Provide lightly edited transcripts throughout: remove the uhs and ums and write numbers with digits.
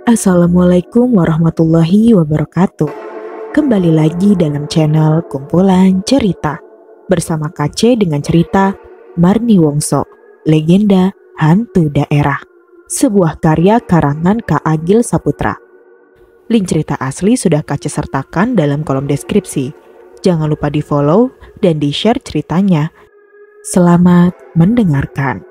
Assalamualaikum warahmatullahi wabarakatuh. Kembali lagi dalam channel Kumpulan Cerita bersama KC dengan cerita Marni Wongso, Legenda Hantu Daerah, sebuah karya karangan Kak Agil Saputra. Link cerita asli sudah KC sertakan dalam kolom deskripsi. Jangan lupa di follow dan di share ceritanya. Selamat mendengarkan.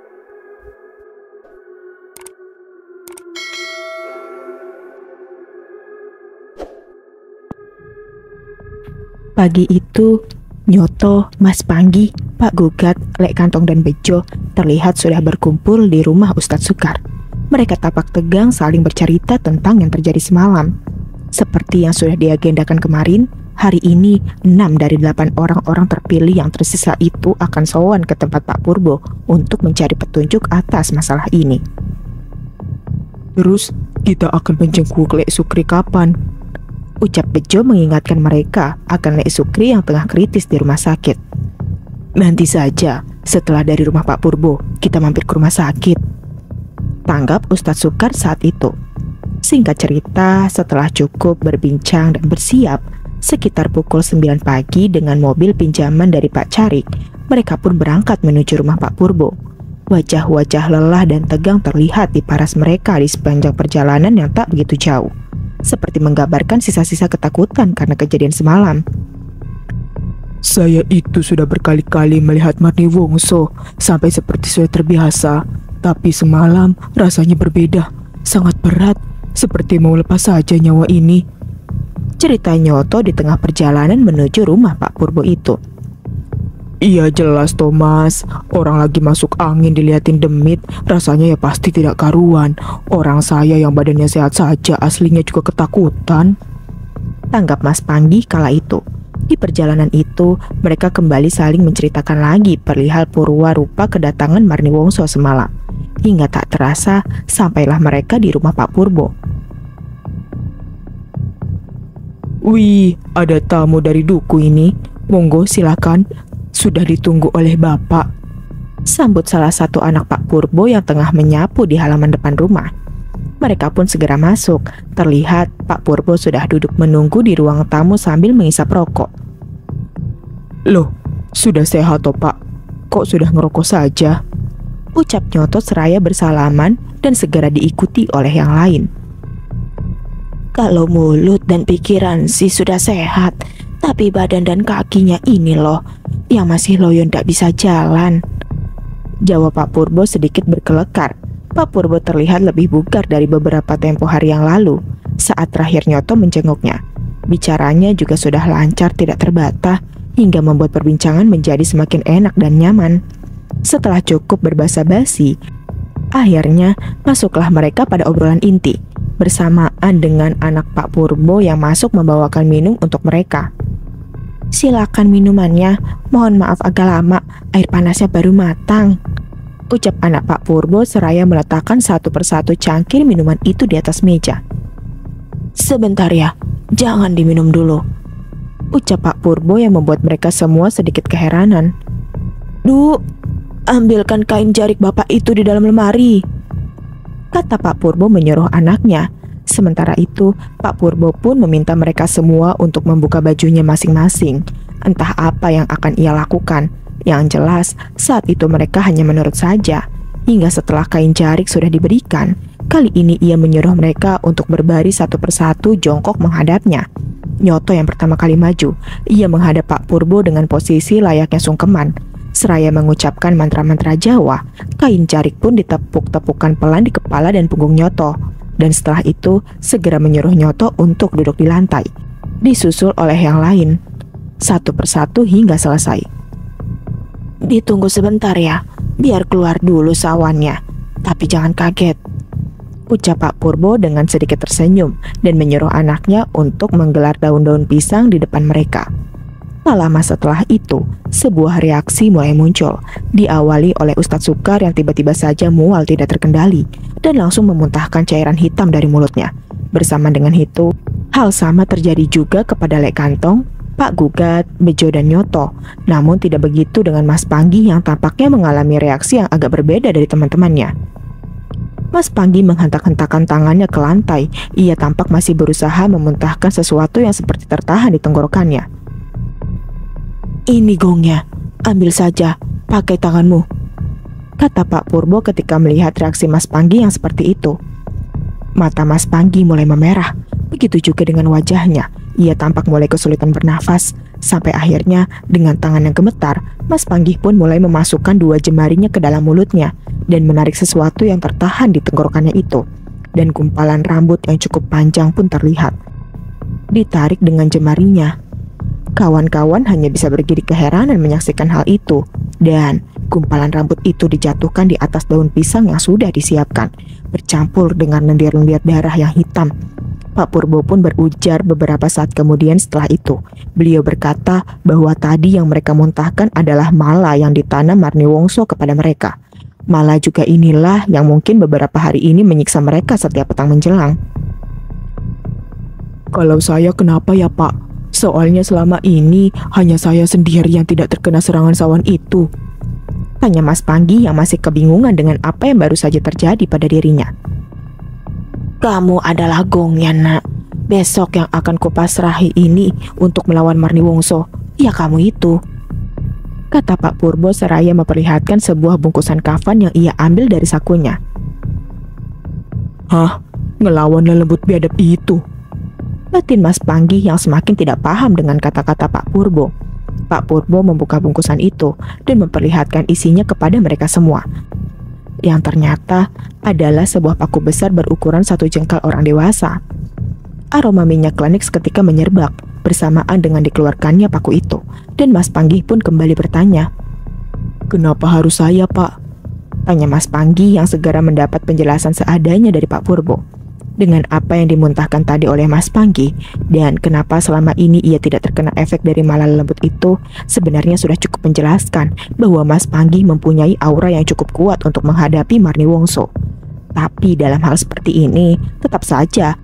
Pagi itu, Nyoto, Mas Panggi, Pak Gugat, Lek Kantong dan Bejo terlihat sudah berkumpul di rumah Ustadz Sukar. Mereka tampak tegang saling bercerita tentang yang terjadi semalam. Seperti yang sudah diagendakan kemarin, hari ini 6 dari 8 orang-orang terpilih yang tersisa itu akan sowan ke tempat Pak Purbo untuk mencari petunjuk atas masalah ini. Terus kita akan menjenguk Lek Sukri kapan? Ucap Bejo mengingatkan mereka akan Lek Sukri yang tengah kritis di rumah sakit. Nanti saja, setelah dari rumah Pak Purbo, kita mampir ke rumah sakit, tanggap Ustadz Sukar saat itu. Singkat cerita, setelah cukup berbincang dan bersiap, sekitar pukul 9 pagi dengan mobil pinjaman dari Pak Carik, mereka pun berangkat menuju rumah Pak Purbo. Wajah-wajah lelah dan tegang terlihat di paras mereka di sepanjang perjalanan yang tak begitu jauh, seperti menggambarkan sisa-sisa ketakutan karena kejadian semalam. Saya itu sudah berkali-kali melihat Marni Wongso sampai seperti sudah terbiasa, tapi semalam rasanya berbeda, sangat berat, seperti mau lepas saja nyawa ini. Cerita Nyoto di tengah perjalanan menuju rumah Pak Purbo itu. Iya jelas Thomas, orang lagi masuk angin diliatin demit, rasanya ya pasti tidak karuan. Orang saya yang badannya sehat saja aslinya juga ketakutan, tanggap Mas Panggi kala itu. Di perjalanan itu, mereka kembali saling menceritakan lagi perihal purwa rupa kedatangan Marni Wongso semalam. Hingga tak terasa, sampailah mereka di rumah Pak Purbo. Wih, ada tamu dari duku ini. Monggo silakan, sudah ditunggu oleh Bapak, sambut salah satu anak Pak Purbo yang tengah menyapu di halaman depan rumah. Mereka pun segera masuk. Terlihat Pak Purbo sudah duduk menunggu di ruang tamu sambil mengisap rokok. Loh, sudah sehat toh Pak? Kok sudah ngerokok saja? Ucap Nyoto seraya bersalaman dan segera diikuti oleh yang lain. Kalau mulut dan pikiran sih sudah sehat, tapi badan dan kakinya ini loh, yang masih loyo ndak bisa jalan, jawab Pak Purbo sedikit berkelekar. Pak Purbo terlihat lebih bugar dari beberapa tempo hari yang lalu saat terakhir Nyoto menjenguknya. Bicaranya juga sudah lancar tidak terbata hingga membuat perbincangan menjadi semakin enak dan nyaman. Setelah cukup berbasa-basi, akhirnya masuklah mereka pada obrolan inti bersamaan dengan anak Pak Purbo yang masuk membawakan minum untuk mereka. Silakan minumannya, mohon maaf agak lama, air panasnya baru matang, ucap anak Pak Purbo seraya meletakkan satu persatu cangkir minuman itu di atas meja. Sebentar ya, jangan diminum dulu, ucap Pak Purbo yang membuat mereka semua sedikit keheranan. Duh, ambilkan kain jarik Bapak itu di dalam lemari, kata Pak Purbo menyuruh anaknya. Sementara itu, Pak Purbo pun meminta mereka semua untuk membuka bajunya masing-masing. Entah apa yang akan ia lakukan. Yang jelas, saat itu mereka hanya menurut saja. Hingga setelah kain jarik sudah diberikan, kali ini ia menyuruh mereka untuk berbaris satu persatu jongkok menghadapnya. Nyoto yang pertama kali maju. Ia menghadap Pak Purbo dengan posisi layaknya sungkeman. Seraya mengucapkan mantra-mantra Jawa, kain jarik pun ditepuk-tepukkan pelan di kepala dan punggung Nyoto. Dan setelah itu segera menyuruh Nyoto untuk duduk di lantai, disusul oleh yang lain, satu persatu hingga selesai. Ditunggu sebentar ya, biar keluar dulu sawannya, tapi jangan kaget, ucap Pak Purbo dengan sedikit tersenyum dan menyuruh anaknya untuk menggelar daun-daun pisang di depan mereka. Tak lama setelah itu, sebuah reaksi mulai muncul, diawali oleh Ustadz Sukar yang tiba-tiba saja mual tidak terkendali dan langsung memuntahkan cairan hitam dari mulutnya. Bersama dengan itu, hal sama terjadi juga kepada Lek Kantong, Pak Gugat, Bejo dan Nyoto. Namun tidak begitu dengan Mas Panggi yang tampaknya mengalami reaksi yang agak berbeda dari teman-temannya. Mas Panggi menghentak-hentakan tangannya ke lantai. Ia tampak masih berusaha memuntahkan sesuatu yang seperti tertahan di tenggorokannya. "Ini gongnya, ambil saja, pakai tanganmu," kata Pak Purbo ketika melihat reaksi Mas Panggi yang seperti itu. Mata Mas Panggi mulai memerah, begitu juga dengan wajahnya. Ia tampak mulai kesulitan bernafas, sampai akhirnya dengan tangan yang gemetar, Mas Panggi pun mulai memasukkan 2 jemarinya ke dalam mulutnya dan menarik sesuatu yang tertahan di tenggorokannya itu. Dan gumpalan rambut yang cukup panjang pun terlihat. Ditarik dengan jemarinya. Kawan-kawan hanya bisa bergidik keheranan menyaksikan hal itu. Dan gumpalan rambut itu dijatuhkan di atas daun pisang yang sudah disiapkan, bercampur dengan lendir-lendir darah yang hitam. Pak Purbo pun berujar beberapa saat kemudian setelah itu. Beliau berkata bahwa tadi yang mereka muntahkan adalah mala yang ditanam Marni Wongso kepada mereka. Mala juga inilah yang mungkin beberapa hari ini menyiksa mereka setiap petang menjelang. Kalau saya kenapa ya Pak? Soalnya selama ini hanya saya sendiri yang tidak terkena serangan sawan itu, tanya Mas Panggi yang masih kebingungan dengan apa yang baru saja terjadi pada dirinya. "Kamu adalah gongnya, nak. Besok yang akan kupasrahi ini untuk melawan Marni Wongso. Ya kamu itu," kata Pak Purbo seraya memperlihatkan sebuah bungkusan kafan yang ia ambil dari sakunya. "Hah? Ngelawan lelembut biadab itu?" batin Mas Panggi yang semakin tidak paham dengan kata-kata Pak Purbo. Pak Purbo membuka bungkusan itu dan memperlihatkan isinya kepada mereka semua. Yang ternyata adalah sebuah paku besar berukuran 1 jengkal orang dewasa. Aroma minyak klinik seketika menyerbak bersamaan dengan dikeluarkannya paku itu, dan Mas Panggi pun kembali bertanya. "Kenapa harus saya, Pak?" tanya Mas Panggi yang segera mendapat penjelasan seadanya dari Pak Purbo. Dengan apa yang dimuntahkan tadi oleh Mas Panggi dan kenapa selama ini ia tidak terkena efek dari mala lembut itu, sebenarnya sudah cukup menjelaskan bahwa Mas Panggi mempunyai aura yang cukup kuat untuk menghadapi Marni Wongso. Tapi dalam hal seperti ini, tetap saja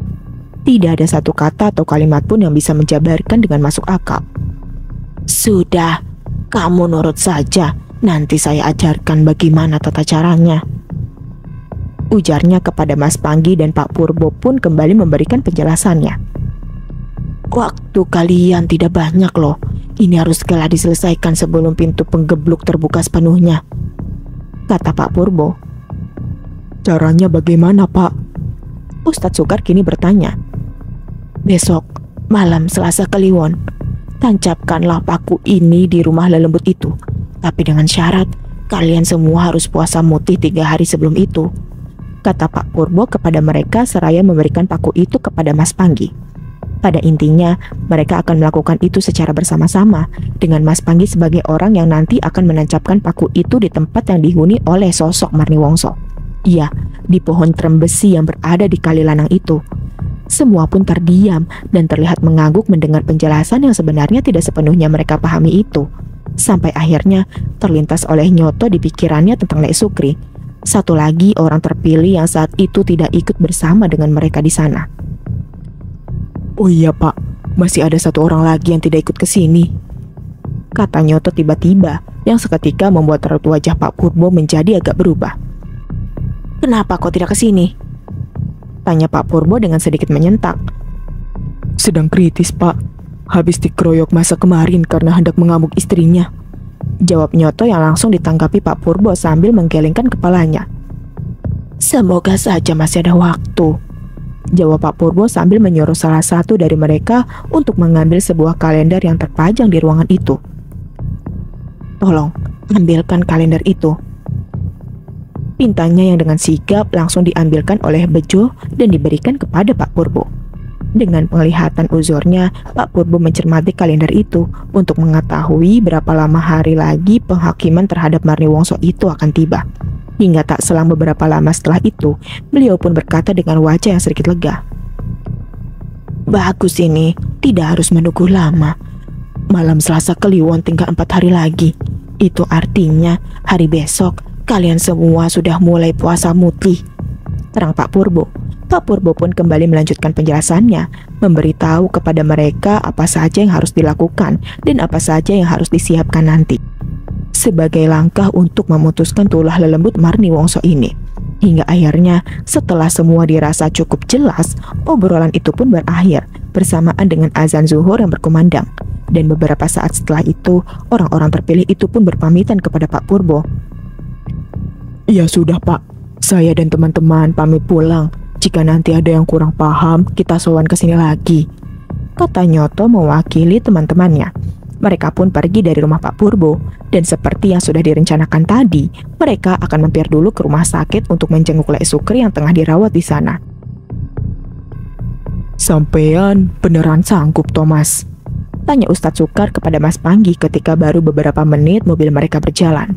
tidak ada satu kata atau kalimat pun yang bisa menjabarkan dengan masuk akal. "Sudah, kamu nurut saja. Nanti saya ajarkan bagaimana tata caranya," ujarnya kepada Mas Panggi, dan Pak Purbo pun kembali memberikan penjelasannya. "Waktu kalian tidak banyak loh. Ini harus segera diselesaikan sebelum pintu penggebluk terbuka sepenuhnya," kata Pak Purbo. "Caranya bagaimana, Pak?" Ustadz Sukar kini bertanya. "Besok malam Selasa Kliwon, tancapkanlah paku ini di rumah lelembut itu. Tapi dengan syarat kalian semua harus puasa mutih 3 hari sebelum itu," kata Pak Purbo kepada mereka seraya memberikan paku itu kepada Mas Panggi. Pada intinya, mereka akan melakukan itu secara bersama-sama dengan Mas Panggi sebagai orang yang nanti akan menancapkan paku itu di tempat yang dihuni oleh sosok Marni Wongso. Iya, di pohon trem besi yang berada di Kali Lanang itu. Semua pun terdiam dan terlihat mengangguk mendengar penjelasan yang sebenarnya tidak sepenuhnya mereka pahami itu. Sampai akhirnya terlintas oleh Nyoto di pikirannya tentang Lek Sukri, satu lagi orang terpilih yang saat itu tidak ikut bersama dengan mereka di sana. "Oh iya Pak, masih ada 1 orang lagi yang tidak ikut ke sini," kata Nyoto tiba-tiba yang seketika membuat raut wajah Pak Purbo menjadi agak berubah. "Kenapa kau tidak ke sini?" tanya Pak Purbo dengan sedikit menyentak. "Sedang kritis, Pak. Habis dikeroyok masa kemarin karena hendak mengamuk istrinya," jawab Nyoto yang langsung ditanggapi Pak Purbo sambil menggelengkan kepalanya. "Semoga saja masih ada waktu," jawab Pak Purbo sambil menyuruh salah satu dari mereka untuk mengambil sebuah kalender yang terpajang di ruangan itu. "Tolong, ambilkan kalender itu," pintanya yang dengan sigap langsung diambilkan oleh Bejo dan diberikan kepada Pak Purbo. Dengan penglihatan uzurnya, Pak Purbo mencermati kalender itu untuk mengetahui berapa lama hari lagi penghakiman terhadap Marni Wongso itu akan tiba. Hingga tak selang beberapa lama setelah itu, beliau pun berkata dengan wajah yang sedikit lega. "Bagus ini, tidak harus menunggu lama. Malam Selasa Kliwon tinggal 4 hari lagi. Itu artinya hari besok kalian semua sudah mulai puasa mutih," terang Pak Purbo. Pak Purbo pun kembali melanjutkan penjelasannya, memberitahu kepada mereka apa saja yang harus dilakukan dan apa saja yang harus disiapkan nanti sebagai langkah untuk memutuskan tulah lelembut Marni Wongso ini. Hingga akhirnya setelah semua dirasa cukup jelas, obrolan itu pun berakhir bersamaan dengan azan zuhur yang berkumandang. Dan beberapa saat setelah itu, orang-orang terpilih itu pun berpamitan kepada Pak Purbo. Ya sudah Pak, saya dan teman-teman pamit pulang. Jika nanti ada yang kurang paham, kita sowan ke sini lagi, kata Nyoto mewakili teman-temannya. Mereka pun pergi dari rumah Pak Purbo, dan seperti yang sudah direncanakan tadi, mereka akan mampir dulu ke rumah sakit untuk menjenguk Lek Sukri yang tengah dirawat di sana. Sampean beneran sanggup, Thomas? Tanya Ustadz Sukar kepada Mas Panggi ketika baru beberapa menit mobil mereka berjalan.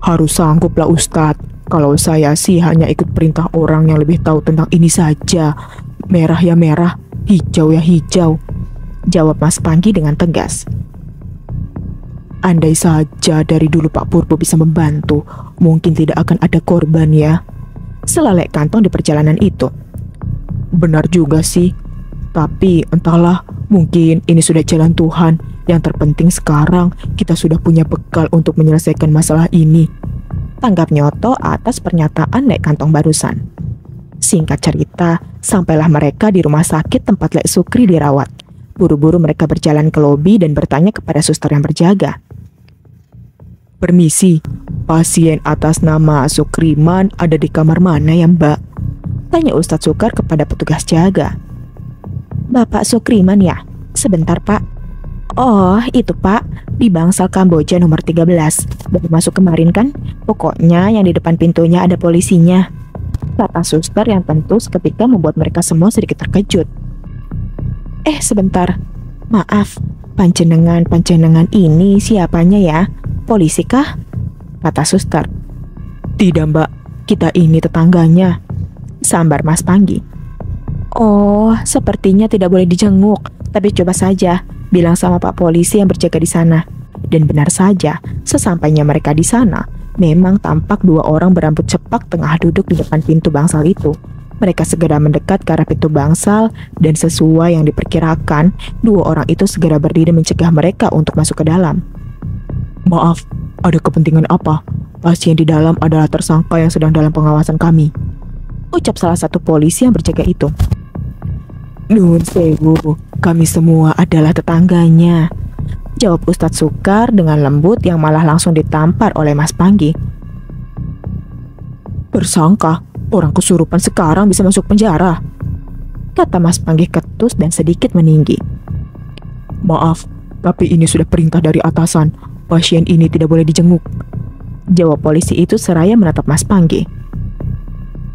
Harus sanggup lah Ustadz. Kalau saya sih hanya ikut perintah orang yang lebih tahu tentang ini saja. Merah ya merah, hijau ya hijau, jawab Mas Panggi dengan tegas. Andai saja dari dulu Pak Purbo bisa membantu, mungkin tidak akan ada korban ya, sela Lek Kantong di perjalanan itu. Benar juga sih, tapi entahlah, mungkin ini sudah jalan Tuhan. Yang terpenting sekarang kita sudah punya bekal untuk menyelesaikan masalah ini, tanggap Nyoto atas pernyataan Lek Kantong barusan. Singkat cerita, sampailah mereka di rumah sakit tempat Lek Sukri dirawat. Buru-buru mereka berjalan ke lobi dan bertanya kepada suster yang berjaga. Permisi, pasien atas nama Sukriman ada di kamar mana ya Mbak? Tanya Ustadz Sukar kepada petugas jaga. Bapak Sukriman ya? Sebentar Pak. Oh itu Pak, di bangsal Kamboja nomor 13. Baru masuk kemarin kan? Pokoknya yang di depan pintunya ada polisinya, kata suster yang tentu seketika membuat mereka semua sedikit terkejut. Sebentar, maaf, panjenengan ini siapanya ya? Polisi kah? Kata suster. Tidak Mbak, kita ini tetangganya, sambar Mas Panggi. Oh, sepertinya tidak boleh dijenguk, tapi coba saja bilang sama Pak Polisi yang berjaga di sana. Dan benar saja, sesampainya mereka di sana, memang tampak dua orang berambut cepak tengah duduk di depan pintu bangsal itu. Mereka segera mendekat ke arah pintu bangsal, dan sesuai yang diperkirakan, dua orang itu segera berdiri mencegah mereka untuk masuk ke dalam. Maaf, ada kepentingan apa? Pasien di dalam adalah tersangka yang sedang dalam pengawasan kami, ucap salah satu polisi yang berjaga itu. Nuhun sewu, kami semua adalah tetangganya, jawab Ustadz Sukar dengan lembut yang malah langsung ditampar oleh Mas Panggi. Tersangka? Orang kesurupan sekarang bisa masuk penjara, kata Mas Panggi ketus dan sedikit meninggi. Maaf, tapi ini sudah perintah dari atasan. Pasien ini tidak boleh dijenguk, jawab polisi itu seraya menatap Mas Panggi.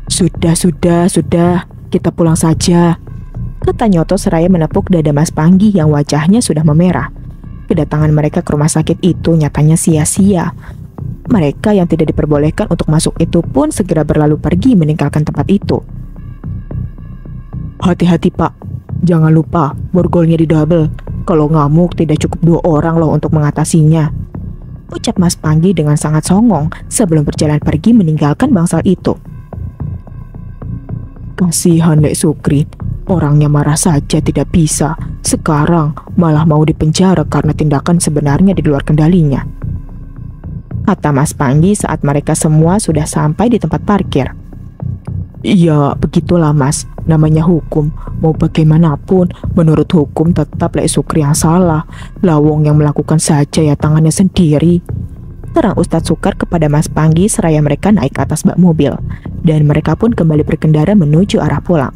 Sudah, kita pulang saja, kata Nyoto seraya menepuk dada Mas Panggi yang wajahnya sudah memerah. Kedatangan mereka ke rumah sakit itu nyatanya sia-sia. Mereka yang tidak diperbolehkan untuk masuk itu pun segera berlalu pergi meninggalkan tempat itu. Hati-hati Pak, jangan lupa borgolnya didouble. Kalau ngamuk tidak cukup 2 orang loh untuk mengatasinya, ucap Mas Panggi dengan sangat songong sebelum berjalan pergi meninggalkan bangsal itu. Kasihan Lek Sukri, orangnya marah saja tidak bisa, sekarang malah mau dipenjara karena tindakan sebenarnya di luar kendalinya, kata Mas Panggi saat mereka semua sudah sampai di tempat parkir. Iya, begitulah Mas, namanya hukum. Mau bagaimanapun, menurut hukum tetap Lek Sukri yang salah. Lawong yang melakukan saja ya tangannya sendiri, terang Ustadz Sukar kepada Mas Panggi seraya mereka naik ke atas bak mobil. Dan mereka pun kembali berkendara menuju arah pulang.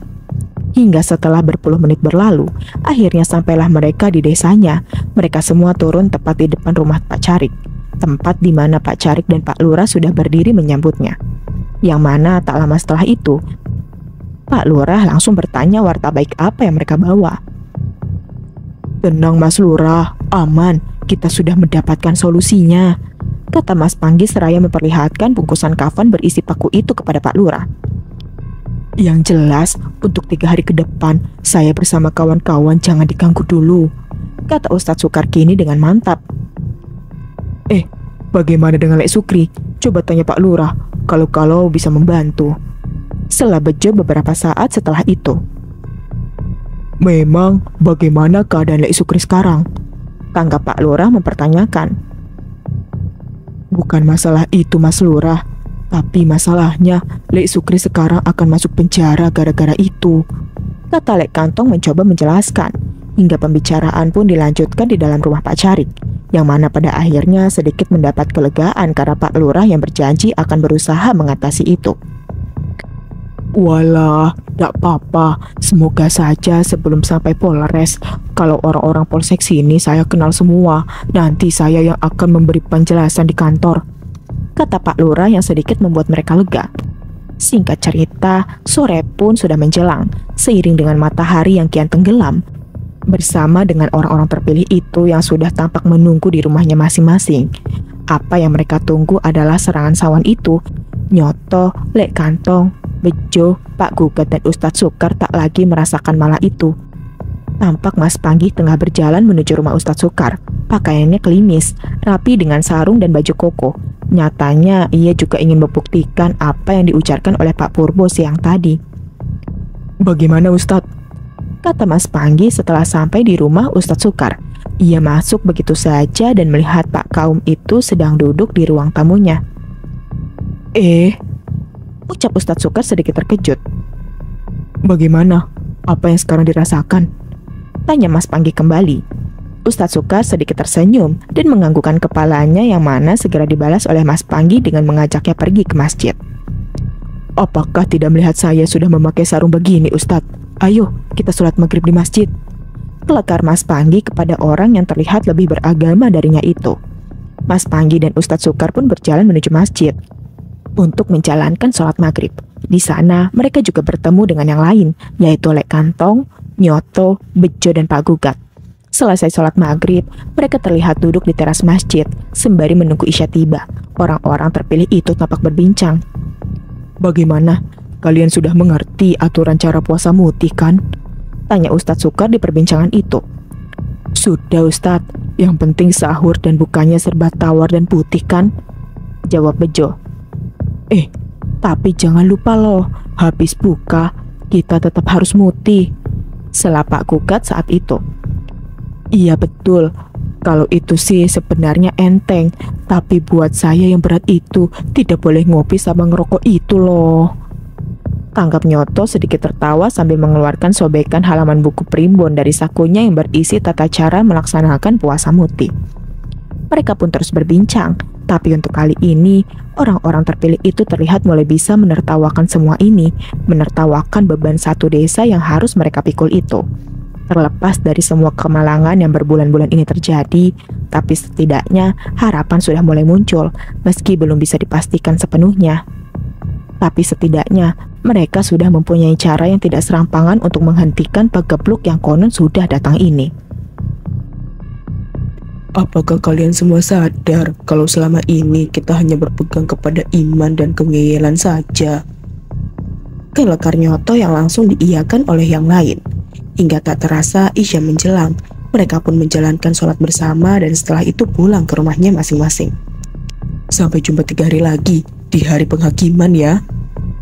Hingga setelah berpuluh menit berlalu, akhirnya sampailah mereka di desanya. Mereka semua turun tepat di depan rumah Pak Carik, tempat di mana Pak Carik dan Pak Lurah sudah berdiri menyambutnya. Yang mana tak lama setelah itu, Pak Lurah langsung bertanya warta baik apa yang mereka bawa. Tenang Mas Lurah, aman, kita sudah mendapatkan solusinya, kata Mas Panggi seraya memperlihatkan bungkusan kafan berisi paku itu kepada Pak Lurah. Yang jelas, untuk 3 hari ke depan, saya bersama kawan-kawan jangan diganggu dulu, kata Ustadz Sukar kini dengan mantap. Bagaimana dengan Lek Sukri? Coba tanya Pak Lurah, kalau bisa membantu, sela bejo beberapa saat setelah itu. Memang, bagaimana keadaan Lek Sukri sekarang? Tanggap Pak Lurah mempertanyakan. Bukan masalah itu Mas Lurah, Tapi masalahnya, Lek Sukri sekarang akan masuk penjara gara-gara itu. Kata Lek Kantong mencoba menjelaskan, hingga pembicaraan pun dilanjutkan di dalam rumah Pak Carik, yang mana pada akhirnya sedikit mendapat kelegaan karena Pak Lurah yang berjanji akan berusaha mengatasi itu. Walah, gak apa-apa. Semoga saja sebelum sampai Polres, kalau orang-orang Polsek sini saya kenal semua. Nanti saya yang akan memberi penjelasan di kantor, kata Pak Lurah yang sedikit membuat mereka lega. Singkat cerita, sore pun sudah menjelang, seiring dengan matahari yang kian tenggelam. Bersama dengan orang-orang terpilih itu yang sudah tampak menunggu di rumahnya masing-masing. Apa yang mereka tunggu adalah serangan sawan itu. Nyoto, Lek Kantong, Bejo, Pak Gugat dan Ustadz Sukar tak lagi merasakan malah itu. Tampak Mas Panggi tengah berjalan menuju rumah Ustadz Sukar. Pakaiannya klimis, rapi dengan sarung dan baju koko. Nyatanya ia juga ingin membuktikan apa yang diucapkan oleh Pak Purbo siang tadi. Bagaimana Ustadz? Kata Mas Panggi setelah sampai di rumah Ustadz Sukar. Ia masuk begitu saja dan melihat Pak Kaum itu sedang duduk di ruang tamunya. Ucap Ustadz Sukar sedikit terkejut. Bagaimana? Apa yang sekarang dirasakan? Tanya Mas Panggi kembali. Ustadz Sukar sedikit tersenyum dan menganggukkan kepalanya yang mana segera dibalas oleh Mas Panggi dengan mengajaknya pergi ke masjid. Apakah tidak melihat saya sudah memakai sarung begini Ustadz? Ayo kita sholat maghrib di masjid. Kelakar Mas Panggi kepada orang yang terlihat lebih beragama darinya itu. Mas Panggi dan Ustadz Sukar pun berjalan menuju masjid untuk menjalankan sholat maghrib. Di sana mereka juga bertemu dengan yang lain, yaitu Lek Kantong, Nyoto, Bejo dan Pak Gugat. Selesai sholat maghrib, mereka terlihat duduk di teras masjid sembari menunggu isya tiba. Orang-orang terpilih itu tampak berbincang. Bagaimana? Kalian sudah mengerti aturan cara puasa mutih kan? Tanya Ustadz Sukar di perbincangan itu. Sudah Ustadz, yang penting sahur dan bukanya serba tawar dan putih kan? Jawab Bejo. Tapi jangan lupa loh, habis buka kita tetap harus mutih, sela Pak Gugat saat itu. Iya betul, kalau itu sih sebenarnya enteng, tapi buat saya yang berat itu tidak boleh ngopi sama ngerokok itu loh. Tanggap Nyoto sedikit tertawa sambil mengeluarkan sobekan halaman buku primbon dari sakunya yang berisi tata cara melaksanakan puasa mutih. Mereka pun terus berbincang, tapi untuk kali ini, orang-orang terpilih itu terlihat mulai bisa menertawakan semua ini, menertawakan beban satu desa yang harus mereka pikul itu. Terlepas dari semua kemalangan yang berbulan-bulan ini terjadi, tapi setidaknya harapan sudah mulai muncul, meski belum bisa dipastikan sepenuhnya. Tapi setidaknya, mereka sudah mempunyai cara yang tidak serampangan untuk menghentikan pegebluk yang konon sudah datang ini. Apakah kalian semua sadar kalau selama ini kita hanya berpegang kepada iman dan kengeyelan saja? Kelakar Nyoto yang langsung diiyakan oleh yang lain. Hingga tak terasa isya menjelang, mereka pun menjalankan sholat bersama dan setelah itu pulang ke rumahnya masing-masing. Sampai jumpa 3 hari lagi di hari penghakiman ya.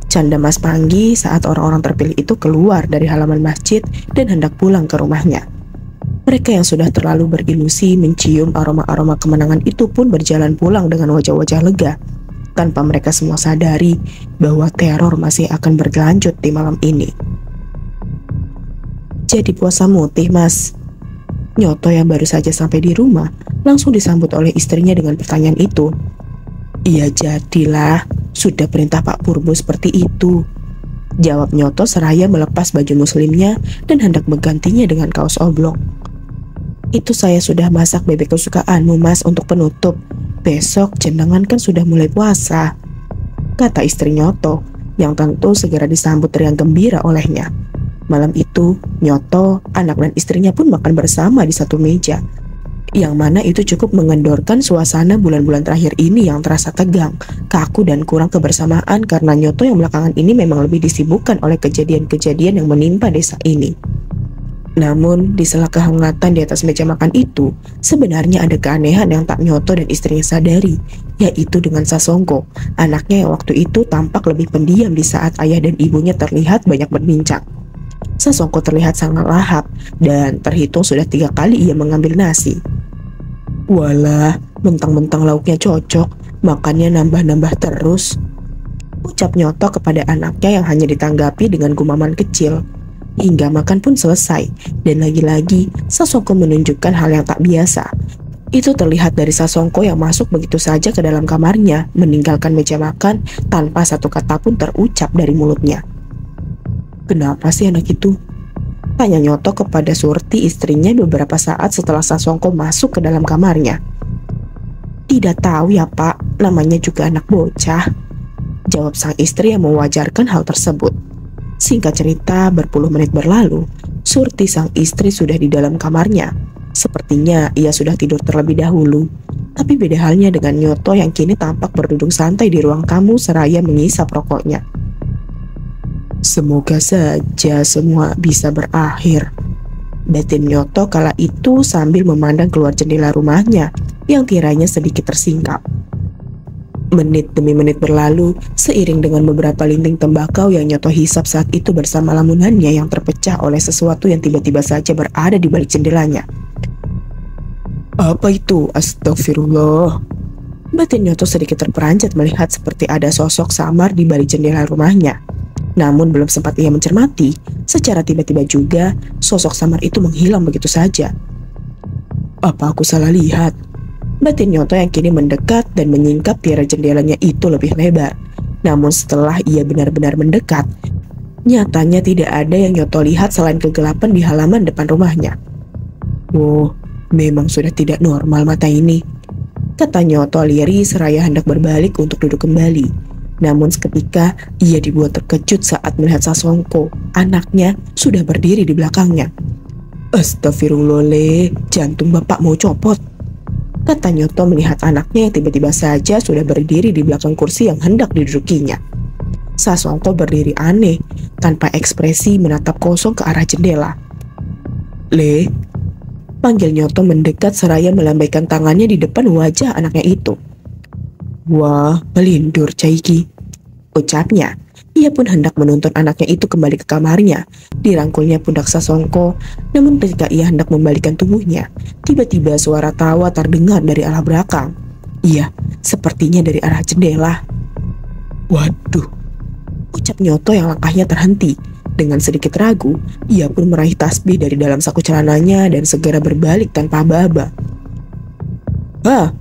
Canda Mas Panggi saat orang-orang terpilih itu keluar dari halaman masjid dan hendak pulang ke rumahnya. Mereka yang sudah terlalu berilusi mencium aroma-aroma kemenangan itu pun berjalan pulang dengan wajah-wajah lega, tanpa mereka semua sadari bahwa teror masih akan berlanjut di malam ini. Jadi puasa mutih, Mas? Nyoto yang baru saja sampai di rumah langsung disambut oleh istrinya dengan pertanyaan itu. Iya jadilah, sudah perintah Pak Purbo seperti itu, jawab Nyoto seraya melepas baju muslimnya dan hendak menggantinya dengan kaos oblong. Itu saya sudah masak bebek kesukaanmu, Mas, untuk penutup. Besok jenengan kan sudah mulai puasa, kata istri Nyoto, yang tentu segera disambut riang gembira olehnya. Malam itu, Nyoto, anak dan istrinya pun makan bersama di satu meja, yang mana itu cukup mengendorkan suasana bulan-bulan terakhir ini yang terasa tegang, kaku dan kurang kebersamaan karena Nyoto yang belakangan ini memang lebih disibukkan oleh kejadian-kejadian yang menimpa desa ini. Namun, di sela kehangatan di atas meja makan itu, sebenarnya ada keanehan yang tak Nyoto dan istrinya sadari, yaitu dengan Sasongko, anaknya yang waktu itu tampak lebih pendiam di saat ayah dan ibunya terlihat banyak berbincang. Sasongko terlihat sangat lahap, dan terhitung sudah 3 kali ia mengambil nasi. Walah, mentang-mentang lauknya cocok, makannya nambah-nambah terus, ucap Nyoto kepada anaknya yang hanya ditanggapi dengan gumaman kecil. Hingga makan pun selesai, dan lagi-lagi Sasongko menunjukkan hal yang tak biasa. Itu terlihat dari Sasongko yang masuk begitu saja ke dalam kamarnya, meninggalkan meja makan tanpa satu kata pun terucap dari mulutnya. "Kenapa sih anak itu?" tanya Nyoto kepada Surti, istrinya, beberapa saat setelah Sasongko masuk ke dalam kamarnya. "Tidak tahu ya Pak, namanya juga anak bocah," jawab sang istri yang mewajarkan hal tersebut. Singkat cerita, berpuluh menit berlalu, Surti sang istri sudah di dalam kamarnya. Sepertinya ia sudah tidur terlebih dahulu. Tapi beda halnya dengan Nyoto yang kini tampak berduduk santai di ruang tamu seraya mengisap rokoknya. "Semoga saja semua bisa berakhir," batin Nyoto kala itu sambil memandang keluar jendela rumahnya yang tirainya sedikit tersingkap. Menit demi menit berlalu, seiring dengan beberapa linting tembakau yang Nyoto hisap saat itu bersama lamunannya yang terpecah oleh sesuatu yang tiba-tiba saja berada di balik jendelanya. "Apa itu? Astagfirullah." Batin Nyoto sedikit terperanjat melihat seperti ada sosok samar di balik jendela rumahnya. Namun belum sempat ia mencermati, secara tiba-tiba juga sosok samar itu menghilang begitu saja. "Apa aku salah lihat?" batin Nyoto yang kini mendekat dan menyingkap tiara jendelanya itu lebih lebar. Namun setelah ia benar-benar mendekat, nyatanya tidak ada yang Nyoto lihat selain kegelapan di halaman depan rumahnya. "Oh, memang sudah tidak normal mata ini," kata Nyoto lirih seraya hendak berbalik untuk duduk kembali. Namun seketika ia dibuat terkejut saat melihat Sasongko, anaknya, sudah berdiri di belakangnya. "Astagfirullah, jantung bapak mau copot," kata Nyoto melihat anaknya yang tiba-tiba saja sudah berdiri di belakang kursi yang hendak didudukinya. Sasongko berdiri aneh, tanpa ekspresi menatap kosong ke arah jendela. "Le," panggil Nyoto mendekat seraya melambaikan tangannya di depan wajah anaknya itu. "Wah, melindur Caiki," ucapnya. Ia pun hendak menuntun anaknya itu kembali ke kamarnya. Dirangkulnya pundak Sasongko, namun ketika ia hendak membalikkan tubuhnya, tiba-tiba suara tawa terdengar dari arah belakang. Iya, sepertinya dari arah jendela. "Waduh," ucap Nyoto yang langkahnya terhenti. Dengan sedikit ragu, ia pun meraih tasbih dari dalam saku celananya dan segera berbalik tanpa aba-aba. "Ah!"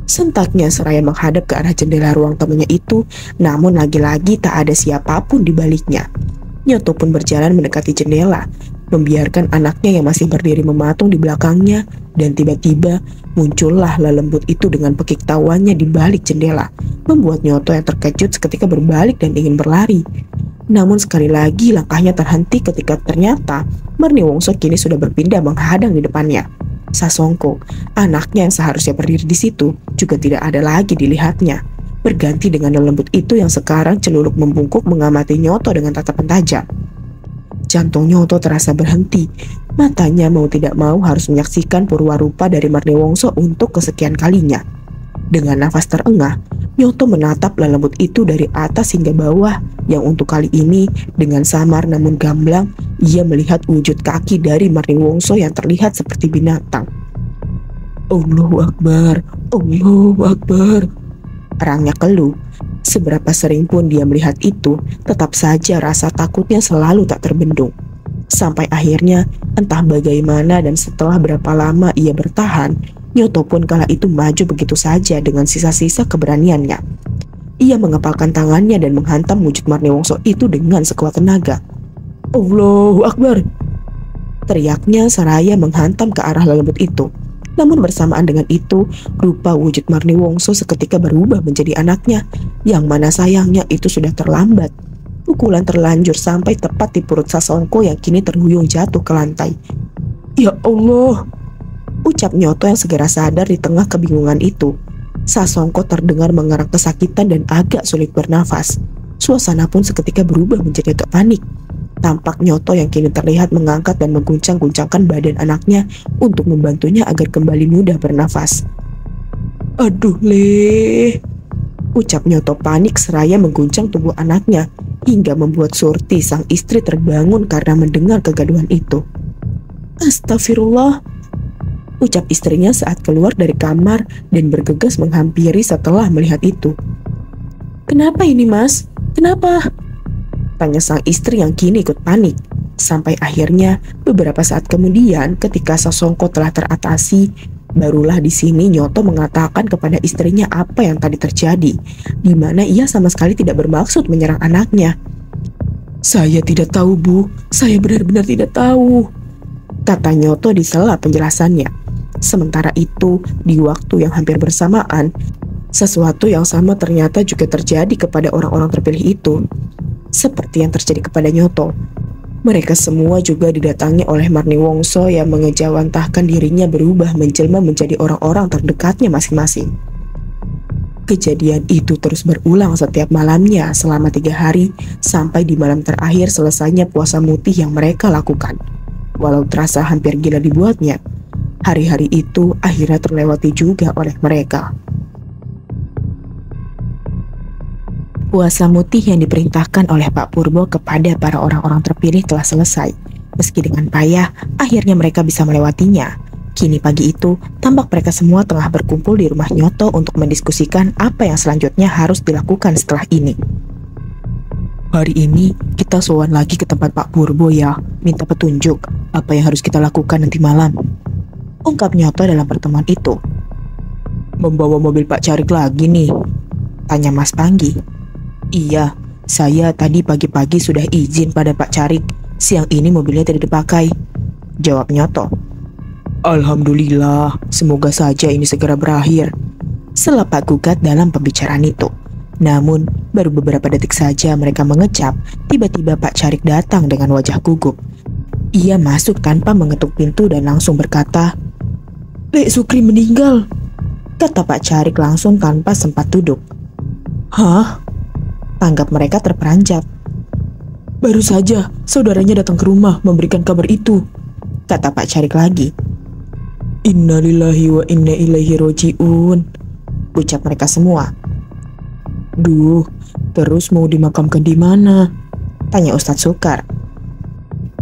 sentaknya seraya menghadap ke arah jendela ruang tamunya itu, namun lagi-lagi tak ada siapapun di baliknya. Nyoto pun berjalan mendekati jendela, membiarkan anaknya yang masih berdiri mematung di belakangnya, dan tiba-tiba muncullah lelembut itu dengan pekik tawanya di balik jendela, membuat Nyoto yang terkejut seketika berbalik dan ingin berlari. Namun sekali lagi langkahnya terhenti ketika ternyata Marniwongso kini sudah berpindah menghadang di depannya. Sasongko, anaknya yang seharusnya berdiri di situ, juga tidak ada lagi dilihatnya. Berganti dengan lelembut itu yang sekarang celuluk membungkuk mengamati Nyoto dengan tatapan tajam. Jantung Nyoto terasa berhenti. Matanya mau tidak mau harus menyaksikan purwarupa dari Marniwongso untuk kesekian kalinya. Dengan nafas terengah, Nyoto menatap lelembut itu dari atas hingga bawah, yang untuk kali ini dengan samar namun gamblang, ia melihat wujud kaki dari Marniwongso yang terlihat seperti binatang. "Allahu Akbar, Allahu Akbar," erangnya keluh. Seberapa sering pun dia melihat itu, tetap saja rasa takutnya selalu tak terbendung. Sampai akhirnya, entah bagaimana dan setelah berapa lama ia bertahan, Nyoto pun kala itu maju begitu saja dengan sisa-sisa keberaniannya. Ia mengepalkan tangannya dan menghantam wujud Marniwongso itu dengan sekuat tenaga. "Allahu Akbar!" teriaknya seraya menghantam ke arah lelembut itu. Namun bersamaan dengan itu, rupa wujud Marniwongso seketika berubah menjadi anaknya, yang mana sayangnya itu sudah terlambat. Pukulan terlanjur sampai tepat di perut Sasongko yang kini terhuyung jatuh ke lantai. "Ya Allah!" ucap Nyoto yang segera sadar di tengah kebingungan itu. Sasongko terdengar mengerang kesakitan dan agak sulit bernafas. Suasana pun seketika berubah menjadi agak panik. Tampak Nyoto yang kini terlihat mengangkat dan mengguncang-guncangkan badan anaknya untuk membantunya agar kembali mudah bernafas. "Aduh Le," ucap Nyoto panik seraya mengguncang tubuh anaknya, hingga membuat Surti sang istri terbangun karena mendengar kegaduhan itu. "Astagfirullah," ucap istrinya saat keluar dari kamar dan bergegas menghampiri setelah melihat itu. Kenapa ini, Mas? Kenapa? Tanya sang istri yang kini ikut panik. Sampai akhirnya beberapa saat kemudian ketika Sosongko telah teratasi, barulah di sini Nyoto mengatakan kepada istrinya apa yang tadi terjadi, di mana ia sama sekali tidak bermaksud menyerang anaknya. Saya tidak tahu, Bu. Saya benar-benar tidak tahu, kata Nyoto di sela penjelasannya. Sementara itu, di waktu yang hampir bersamaan, sesuatu yang sama ternyata juga terjadi kepada orang-orang terpilih itu. Seperti yang terjadi kepada Nyoto, mereka semua juga didatangi oleh Marni Wongso yang mengejawantahkan dirinya berubah menjelma menjadi orang-orang terdekatnya masing-masing. Kejadian itu terus berulang setiap malamnya selama 3 hari sampai di malam terakhir selesainya puasa mutih yang mereka lakukan. Walau terasa hampir gila dibuatnya, hari-hari itu akhirnya terlewati juga oleh mereka. Puasa mutih yang diperintahkan oleh Pak Purbo kepada para orang-orang terpilih telah selesai. Meski dengan payah, akhirnya mereka bisa melewatinya. Kini pagi itu, tampak mereka semua tengah berkumpul di rumah Nyoto untuk mendiskusikan apa yang selanjutnya harus dilakukan setelah ini. Hari ini, kita sowan lagi ke tempat Pak Purbo ya, minta petunjuk apa yang harus kita lakukan nanti malam, ungkap Nyoto dalam pertemuan itu. Membawa mobil Pak Carik lagi nih, tanya Mas Panggi. Iya, saya tadi pagi-pagi sudah izin pada Pak Carik. Siang ini mobilnya tidak dipakai, jawab Nyoto. Alhamdulillah, semoga saja ini segera berakhir, selepak gugat dalam pembicaraan itu. Namun, baru beberapa detik saja mereka mengecap, tiba-tiba Pak Carik datang dengan wajah gugup. Ia masuk tanpa mengetuk pintu dan langsung berkata, "Lek Sukri meninggal," kata Pak Carik langsung tanpa sempat duduk. Hah? Tanggap mereka terperanjat. Baru saja saudaranya datang ke rumah memberikan kabar itu, kata Pak Carik lagi. Innalillahi wa inna ilaihi roji'un, ucap mereka semua. Duh, terus mau dimakamkan di mana? Tanya Ustadz Sukar.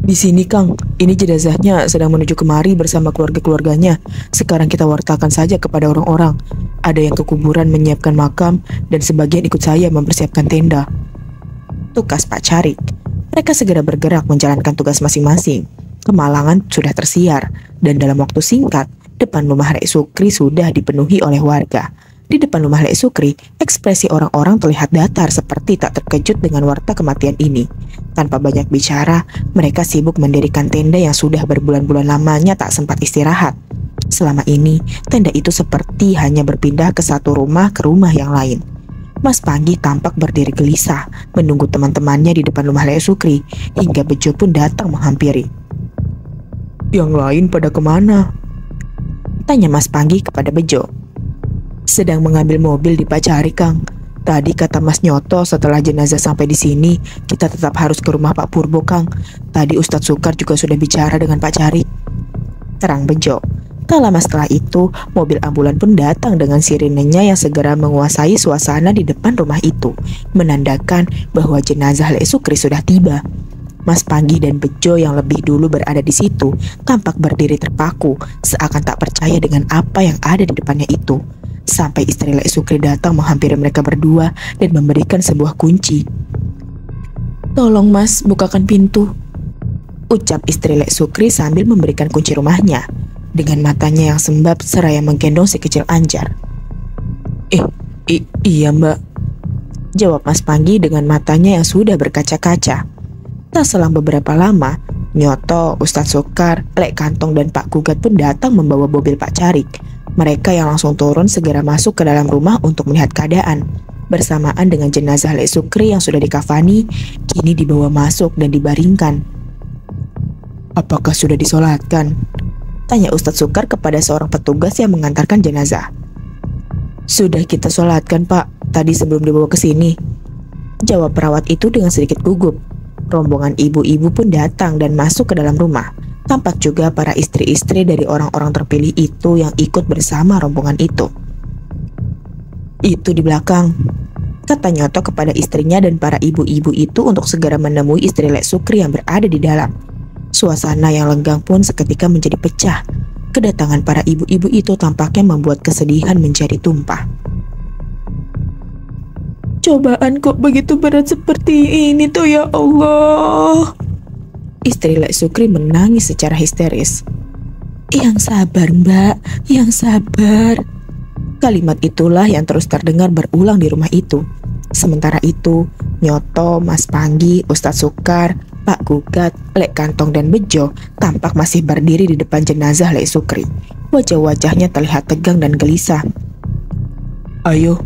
Di sini Kang, ini jenazahnya sedang menuju kemari bersama keluarga-keluarganya. Sekarang kita wartakan saja kepada orang-orang. Ada yang ke kuburan menyiapkan makam dan sebagian ikut saya mempersiapkan tenda, tugas Pak Carik. Mereka segera bergerak menjalankan tugas masing-masing. Kemalangan sudah tersiar dan dalam waktu singkat, depan rumah Lek Sukri sudah dipenuhi oleh warga. Di depan rumah Lek Sukri, ekspresi orang-orang terlihat datar seperti tak terkejut dengan warta kematian ini. Tanpa banyak bicara, mereka sibuk mendirikan tenda yang sudah berbulan-bulan lamanya tak sempat istirahat. Selama ini, tenda itu seperti hanya berpindah ke satu rumah ke rumah yang lain. Mas Panggi tampak berdiri gelisah, menunggu teman-temannya di depan rumah Lek Sukri, hingga Bejo pun datang menghampiri. Yang lain pada kemana? Tanya Mas Panggi kepada Bejo. Sedang mengambil mobil di Pak Carik, Kang. Tadi kata Mas Nyoto setelah jenazah sampai di sini, kita tetap harus ke rumah Pak Purbo, Kang. Tadi Ustadz Sukar juga sudah bicara dengan Pak Carik, terang Bejo. Tak lama setelah itu, mobil ambulan pun datang dengan sirenenya yang segera menguasai suasana di depan rumah itu, menandakan bahwa jenazah Lek Sukri sudah tiba. Mas Panggi dan Bejo yang lebih dulu berada di situ tampak berdiri terpaku, seakan tak percaya dengan apa yang ada di depannya itu. Sampai istri Lek Sukri datang menghampiri mereka berdua dan memberikan sebuah kunci. "Tolong Mas, bukakan pintu," ucap istri Lek Sukri sambil memberikan kunci rumahnya. Dengan matanya yang sembab seraya menggendong si kecil Anjar. Iya Mbak, jawab Mas Panggi dengan matanya yang sudah berkaca-kaca. Tak selang beberapa lama, Nyoto, Ustadz Sukar, Lek Kantong dan Pak Gugat pun datang membawa mobil Pak Carik. Mereka yang langsung turun segera masuk ke dalam rumah untuk melihat keadaan. Bersamaan dengan jenazah Lek Sukri yang sudah dikafani, kini dibawa masuk dan dibaringkan. Apakah sudah disolatkan? Tanya Ustadz Sukar kepada seorang petugas yang mengantarkan jenazah. Sudah kita sholatkan Pak, tadi sebelum dibawa ke sini, jawab perawat itu dengan sedikit gugup. Rombongan ibu-ibu pun datang dan masuk ke dalam rumah. Tampak juga para istri-istri dari orang-orang terpilih itu yang ikut bersama rombongan itu. Itu di belakang, kata Nyoto kepada istrinya dan para ibu-ibu itu untuk segera menemui istri Lek Sukri yang berada di dalam. Suasana yang lenggang pun seketika menjadi pecah. Kedatangan para ibu-ibu itu tampaknya membuat kesedihan menjadi tumpah. cobaan kok begitu berat seperti ini tuh ya Allah. Istri Lek Sukri menangis secara histeris. Yang sabar mbak, yang sabar. Kalimat itulah yang terus terdengar berulang di rumah itu. Sementara itu, Nyoto, Mas Panggi, Ustadz Sukar, Pak Gugat, Lek Kantong dan Bejo tampak masih berdiri di depan jenazah Lek Sukri. Wajah-wajahnya terlihat tegang dan gelisah. Ayo,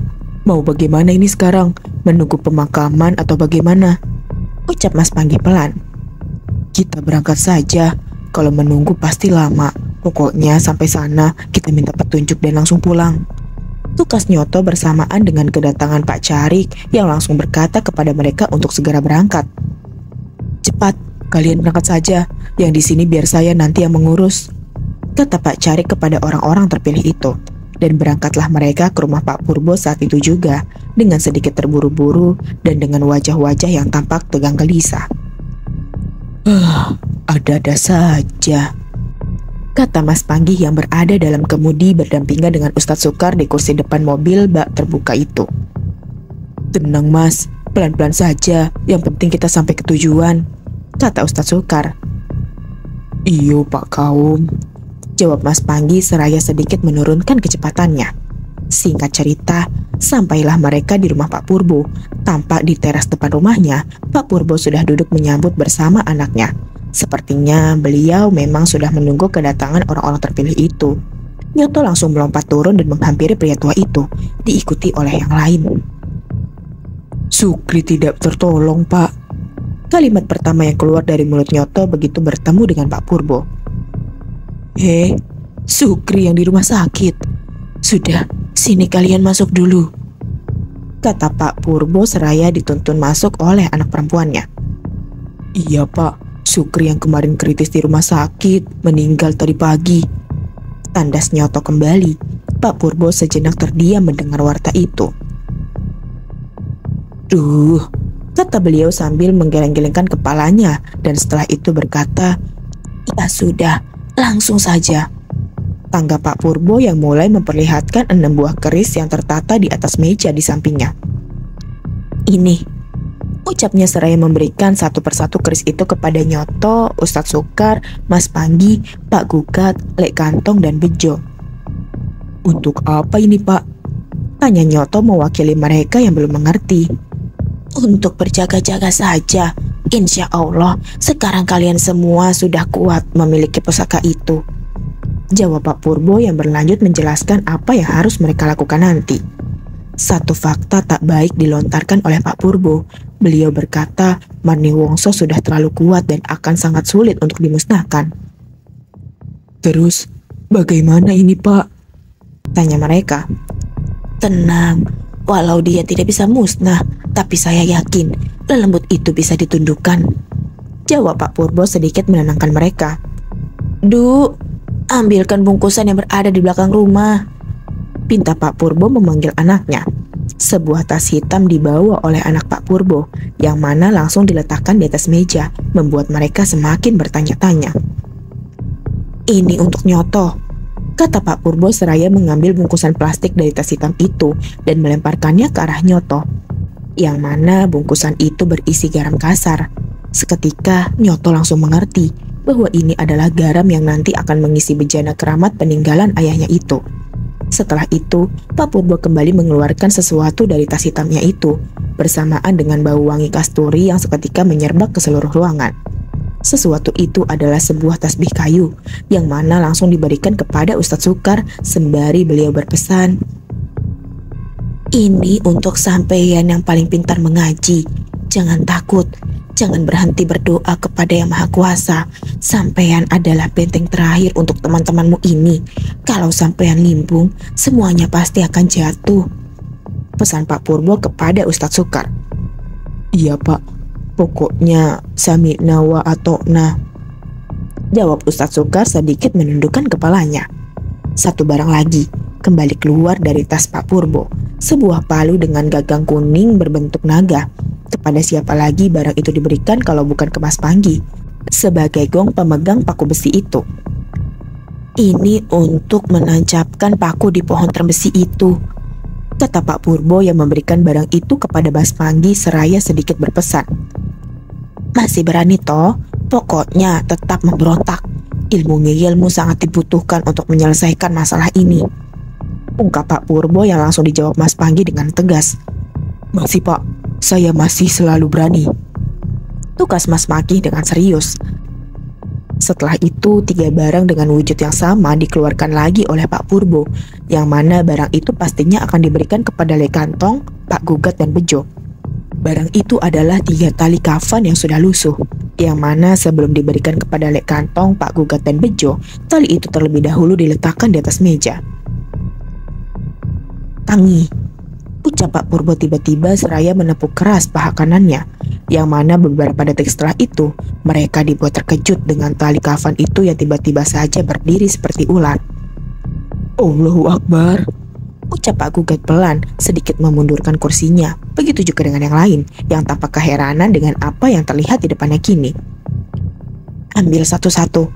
mau bagaimana ini sekarang? Menunggu pemakaman atau bagaimana? Ucap Mas Panggi pelan. Kita berangkat saja. Kalau menunggu pasti lama. Pokoknya sampai sana kita minta petunjuk dan langsung pulang. Tukas Nyoto bersamaan dengan kedatangan Pak Carik yang langsung berkata kepada mereka untuk segera berangkat. Cepat, kalian berangkat saja. Yang di sini biar saya nanti yang mengurus, kata Pak Carik kepada orang-orang terpilih itu. Dan berangkatlah mereka ke rumah Pak Purbo saat itu juga, dengan sedikit terburu-buru dan dengan wajah-wajah yang tampak tegang gelisah. Ada-ada saja, kata Mas Panggi yang berada dalam kemudi berdampingan dengan Ustadz Sukar di kursi depan mobil bak terbuka itu. Tenang mas, pelan-pelan saja, yang penting kita sampai ke tujuan, kata Ustadz Sukar. Iyo Pak Kaum, jawab Mas Panggi seraya sedikit menurunkan kecepatannya. Singkat cerita, sampailah mereka di rumah Pak Purbo. Tampak di teras depan rumahnya, Pak Purbo sudah duduk menyambut bersama anaknya. Sepertinya beliau memang sudah menunggu kedatangan orang-orang terpilih itu. Nyoto langsung melompat turun dan menghampiri pria tua itu, diikuti oleh yang lain. Sukri tidak tertolong, Pak. Kalimat pertama yang keluar dari mulut Nyoto begitu bertemu dengan Pak Purbo. Sukri yang di rumah sakit. Sudah, sini kalian masuk dulu, kata Pak Purbo seraya dituntun masuk oleh anak perempuannya. Iya Pak, Sukri yang kemarin kritis di rumah sakit meninggal tadi pagi, tandas Nyoto kembali. Pak Purbo sejenak terdiam mendengar warta itu. Duh, kata beliau sambil menggeleng-gelengkan kepalanya, dan setelah itu berkata, ya sudah, langsung saja. Tangga Pak Purbo yang mulai memperlihatkan 6 buah keris yang tertata di atas meja di sampingnya. Ini, ucapnya seraya memberikan satu persatu keris itu kepada Nyoto, Ustadz Sukar, Mas Panggi, Pak Gugat, Lek Kantong dan Bejo. Untuk apa ini Pak? Tanya Nyoto mewakili mereka yang belum mengerti. Untuk berjaga-jaga saja. Insya Allah, sekarang kalian semua sudah kuat memiliki pusaka itu, jawab Pak Purbo yang berlanjut menjelaskan apa yang harus mereka lakukan nanti. Satu fakta tak baik dilontarkan oleh Pak Purbo. Beliau berkata Marni Wongso sudah terlalu kuat dan akan sangat sulit untuk dimusnahkan. Terus, bagaimana ini Pak? Tanya mereka. Tenang, walau dia tidak bisa musnah, tapi saya yakin lelembut itu bisa ditundukkan, jawab Pak Purbo sedikit menenangkan mereka. Du, ambilkan bungkusan yang berada di belakang rumah, pinta Pak Purbo memanggil anaknya. Sebuah tas hitam dibawa oleh anak Pak Purbo, yang mana langsung diletakkan di atas meja, membuat mereka semakin bertanya-tanya. Ini untuk Nyoto, kata Pak Purbo seraya mengambil bungkusan plastik dari tas hitam itu dan melemparkannya ke arah Nyoto, yang mana bungkusan itu berisi garam kasar. Seketika Nyoto langsung mengerti bahwa ini adalah garam yang nanti akan mengisi bejana keramat peninggalan ayahnya itu. Setelah itu, Pak Purbo kembali mengeluarkan sesuatu dari tas hitamnya itu, bersamaan dengan bau wangi kasturi yang seketika menyerbak ke seluruh ruangan. Sesuatu itu adalah sebuah tasbih kayu, yang mana langsung diberikan kepada Ustadz Sukar sembari beliau berpesan, ini untuk sampeyan yang paling pintar mengaji. Jangan takut, jangan berhenti berdoa kepada Yang Maha Kuasa. Sampeyan adalah benteng terakhir untuk teman-temanmu ini. Kalau sampeyan limbung, semuanya pasti akan jatuh, pesan Pak Purbo kepada Ustadz Sukar. Iya Pak, pokoknya sami'na wa atokna, jawab Ustadz Sukar sedikit menundukkan kepalanya. Satu barang lagi kembali keluar dari tas Pak Purbo, sebuah palu dengan gagang kuning berbentuk naga. Kepada siapa lagi barang itu diberikan kalau bukan ke Mas Panggi, sebagai gong pemegang paku besi itu. Ini untuk menancapkan paku di pohon terbesi itu, kata Pak Purbo yang memberikan barang itu kepada Mas Panggi seraya sedikit berpesan. Masih berani toh? Pokoknya tetap memberontak. Ilmu ngeyelmu sangat dibutuhkan untuk menyelesaikan masalah ini, ungkap Pak Purbo yang langsung dijawab Mas Panggi dengan tegas. Masih Pak, saya masih selalu berani. Tukas Mas Panggi dengan serius. Setelah itu 3 barang dengan wujud yang sama dikeluarkan lagi oleh Pak Purbo, yang mana barang itu pastinya akan diberikan kepada Le Kantong, Pak Gugat dan Bejo. Barang itu adalah 3 tali kafan yang sudah lusuh, yang mana sebelum diberikan kepada Le Kantong, Pak Gugat dan Bejo, tali itu terlebih dahulu diletakkan di atas meja. Tangi, ucap Pak Purbo tiba-tiba seraya menepuk keras paha kanannya, yang mana beberapa detik setelah itu mereka dibuat terkejut dengan tali kafan itu yang tiba-tiba saja berdiri seperti ular. Allahu Akbar, ucap Pak Gugat pelan sedikit memundurkan kursinya. Begitu juga dengan yang lain yang tampak keheranan dengan apa yang terlihat di depannya kini. Ambil satu-satu,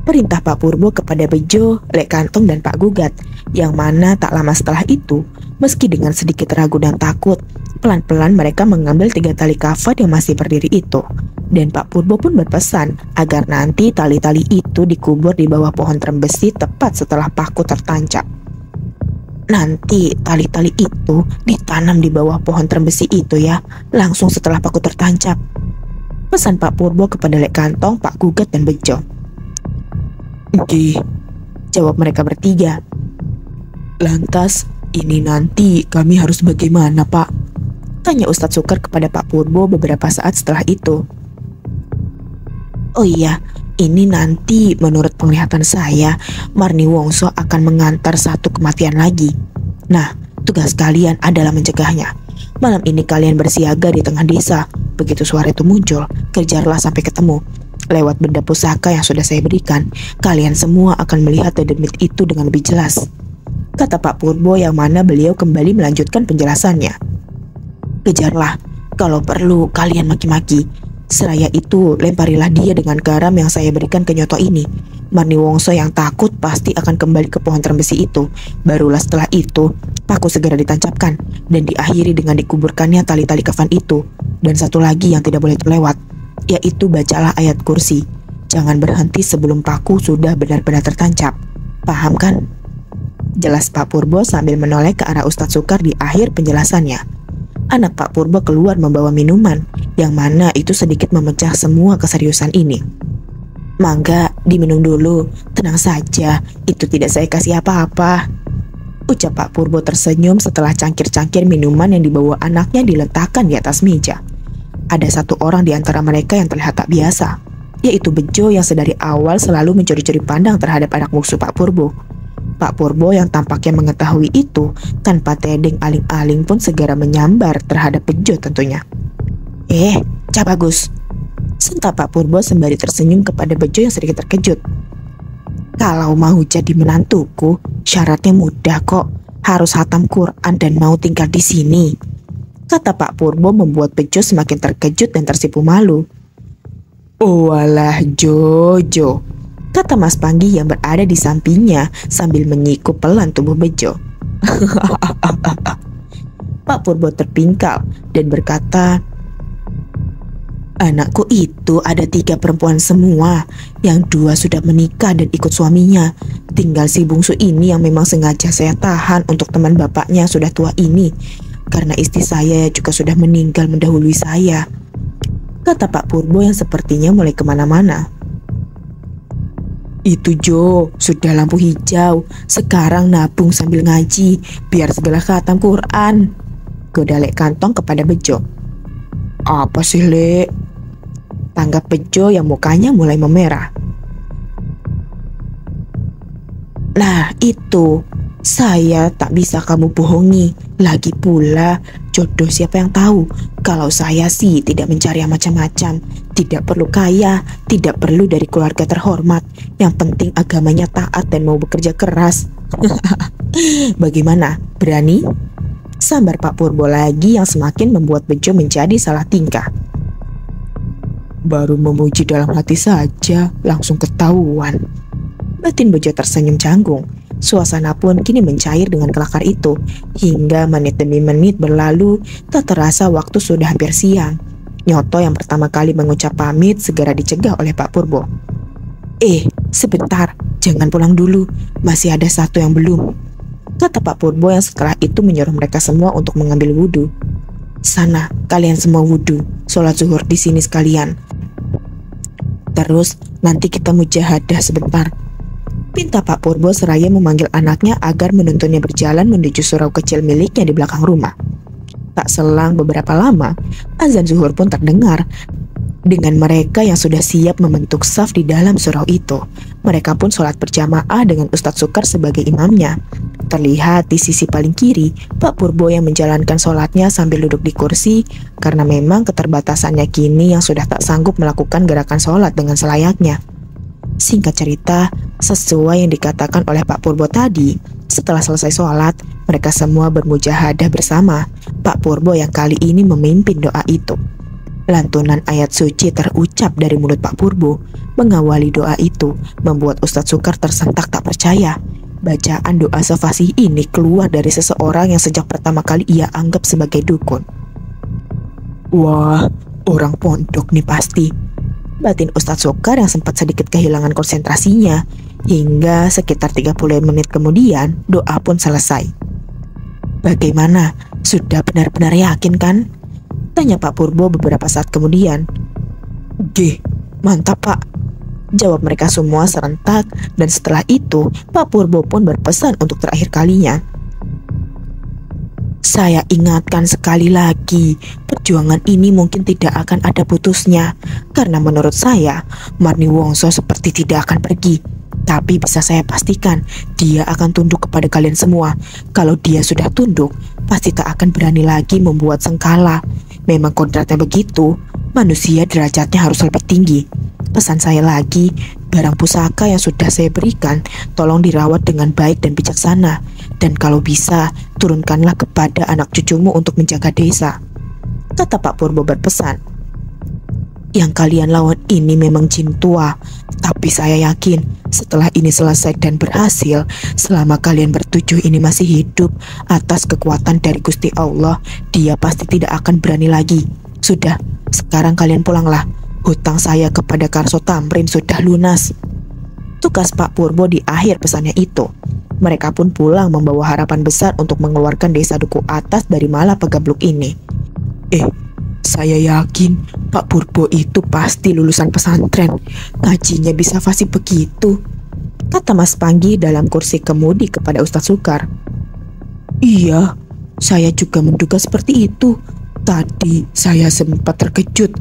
perintah Pak Purbo kepada Bejo, Le Kantong dan Pak Gugat, yang mana tak lama setelah itu, meski dengan sedikit ragu dan takut, pelan-pelan mereka mengambil 3 tali kafan yang masih berdiri itu. Dan Pak Purbo pun berpesan agar nanti tali-tali itu dikubur di bawah pohon trembesi tepat setelah paku tertancap. Nanti tali-tali itu ditanam di bawah pohon trembesi itu ya, langsung setelah paku tertancap, pesan Pak Purbo kepada Le Kantong, Pak Gugat dan Bejo. Oke, jawab mereka bertiga. Lantas ini nanti kami harus bagaimana Pak? Tanya Ustadz Sukar kepada Pak Purbo beberapa saat setelah itu. Oh iya, ini nanti menurut penglihatan saya, Marni Wongso akan mengantar satu kematian lagi. Nah, tugas kalian adalah mencegahnya. Malam ini kalian bersiaga di tengah desa. Begitu suara itu muncul, kejarlah sampai ketemu. Lewat benda pusaka yang sudah saya berikan, kalian semua akan melihat demit itu dengan lebih jelas, kata Pak Purbo yang mana beliau kembali melanjutkan penjelasannya. Kejarlah, kalau perlu kalian maki-maki. Seraya itu lemparilah dia dengan garam yang saya berikan ke Nyoto ini. Marni Wongso yang takut pasti akan kembali ke pohon trembesi itu. Barulah setelah itu paku segera ditancapkan dan diakhiri dengan dikuburkannya tali-tali kafan itu. Dan satu lagi yang tidak boleh terlewat, yaitu bacalah ayat kursi. Jangan berhenti sebelum paku sudah benar-benar tertancap. Paham kan? Jelas Pak Purbo sambil menoleh ke arah Ustadz Sukar di akhir penjelasannya. Anak Pak Purbo keluar membawa minuman, yang mana itu sedikit memecah semua keseriusan ini. Mangga, diminum dulu, tenang saja, itu tidak saya kasih apa-apa, ucap Pak Purbo tersenyum setelah cangkir-cangkir minuman yang dibawa anaknya diletakkan di atas meja. Ada satu orang di antara mereka yang terlihat tak biasa, yaitu Bejo yang sedari awal selalu mencuri-curi pandang terhadap anak musuh Pak Purbo. Pak Purbo yang tampaknya mengetahui itu, tanpa tedeng aling-aling pun segera menyambar terhadap Bejo tentunya. Cak Bagus, sentak Pak Purbo sembari tersenyum kepada Bejo yang sedikit terkejut. Kalau mau jadi menantuku, syaratnya mudah kok, harus hatam Quran dan mau tinggal di sini, kata Pak Purbo membuat Bejo semakin terkejut dan tersipu malu. Oh alah Jojo, kata Mas Panggi yang berada di sampingnya sambil menyikup pelan tubuh Bejo. Pak Purbo terpingkal dan berkata, anakku itu ada 3 perempuan semua, yang 2 sudah menikah dan ikut suaminya. Tinggal si bungsu ini yang memang sengaja saya tahan untuk teman bapaknya yang sudah tua ini, karena istri saya juga sudah meninggal mendahului saya, kata Pak Purbo yang sepertinya mulai kemana-mana. Itu Jo, sudah lampu hijau. Sekarang nabung sambil ngaji, biar segala khatam Quran, goda Le Kantong kepada Bejo. Apa sih Le? Tanggap Bejo yang mukanya mulai memerah. Nah itu, saya tak bisa kamu bohongi. Lagi pula, jodoh siapa yang tahu. Kalau saya sih tidak mencari yang macam-macam. Tidak perlu kaya, tidak perlu dari keluarga terhormat. Yang penting agamanya taat dan mau bekerja keras. Bagaimana? Berani? Sambar Pak Purbo lagi yang semakin membuat Bejo menjadi salah tingkah. Baru memuji dalam hati saja, langsung ketahuan. Batin Bejo tersenyum canggung. Suasana pun kini mencair dengan kelakar itu. Hingga menit demi menit berlalu, tak terasa waktu sudah hampir siang. Nyoto yang pertama kali mengucap pamit segera dicegah oleh Pak Purbo. Sebentar, jangan pulang dulu, masih ada satu yang belum, kata Pak Purbo yang setelah itu menyuruh mereka semua untuk mengambil wudhu. Sana, kalian semua wudhu, sholat zuhur di sini sekalian. Terus nanti kita mujahadah sebentar, pinta Pak Purbo seraya memanggil anaknya agar menuntunnya berjalan menuju surau kecil miliknya di belakang rumah. Tak selang beberapa lama, azan zuhur pun terdengar. Dengan mereka yang sudah siap membentuk saf di dalam surau itu, mereka pun sholat berjamaah dengan Ustadz Sukar sebagai imamnya. Terlihat di sisi paling kiri, Pak Purbo yang menjalankan sholatnya sambil duduk di kursi, karena memang keterbatasannya kini yang sudah tak sanggup melakukan gerakan sholat dengan selayaknya. Singkat cerita, sesuai yang dikatakan oleh Pak Purbo tadi, setelah selesai sholat, mereka semua bermujahadah bersama. Pak Purbo yang kali ini memimpin doa itu. Lantunan ayat suci terucap dari mulut Pak Purbo. Mengawali doa itu membuat Ustadz Sukar tersentak tak percaya. Bacaan doa sefasih ini keluar dari seseorang yang sejak pertama kali ia anggap sebagai dukun. Wah, orang pondok nih pasti, batin Ustadz Sukar yang sempat sedikit kehilangan konsentrasinya. Hingga sekitar 30 menit kemudian doa pun selesai. Bagaimana? Sudah benar-benar yakin kan? Tanya Pak Purbo beberapa saat kemudian. Mantap Pak, jawab mereka semua serentak. Dan setelah itu Pak Purbo pun berpesan untuk terakhir kalinya. Saya ingatkan sekali lagi, perjuangan ini mungkin tidak akan ada putusnya. Karena menurut saya, Marni Wongso seperti tidak akan pergi. Tapi bisa saya pastikan, dia akan tunduk kepada kalian semua. Kalau dia sudah tunduk, pasti tak akan berani lagi membuat sengkala. Memang kodratnya begitu, manusia derajatnya harus lebih tinggi. Pesan saya lagi, barang pusaka yang sudah saya berikan, tolong dirawat dengan baik dan bijaksana. Dan kalau bisa, turunkanlah kepada anak cucumu untuk menjaga desa, kata Pak Purbo berpesan. Yang kalian lawan ini memang jin tua, tapi saya yakin setelah ini selesai dan berhasil, selama kalian bertujuh ini masih hidup atas kekuatan dari Gusti Allah, dia pasti tidak akan berani lagi. Sudah, sekarang kalian pulanglah. Hutang saya kepada Karso Tamrin sudah lunas, tugas Pak Purbo di akhir pesannya itu. Mereka pun pulang membawa harapan besar untuk mengeluarkan desa Duku Atas dari Malapegabluk ini. Saya yakin Pak Purbo itu pasti lulusan pesantren. Ngajinya bisa fasih begitu, kata Mas Panggi dalam kursi kemudi kepada Ustadz Sukar. Iya, saya juga menduga seperti itu. Tadi saya sempat terkejut.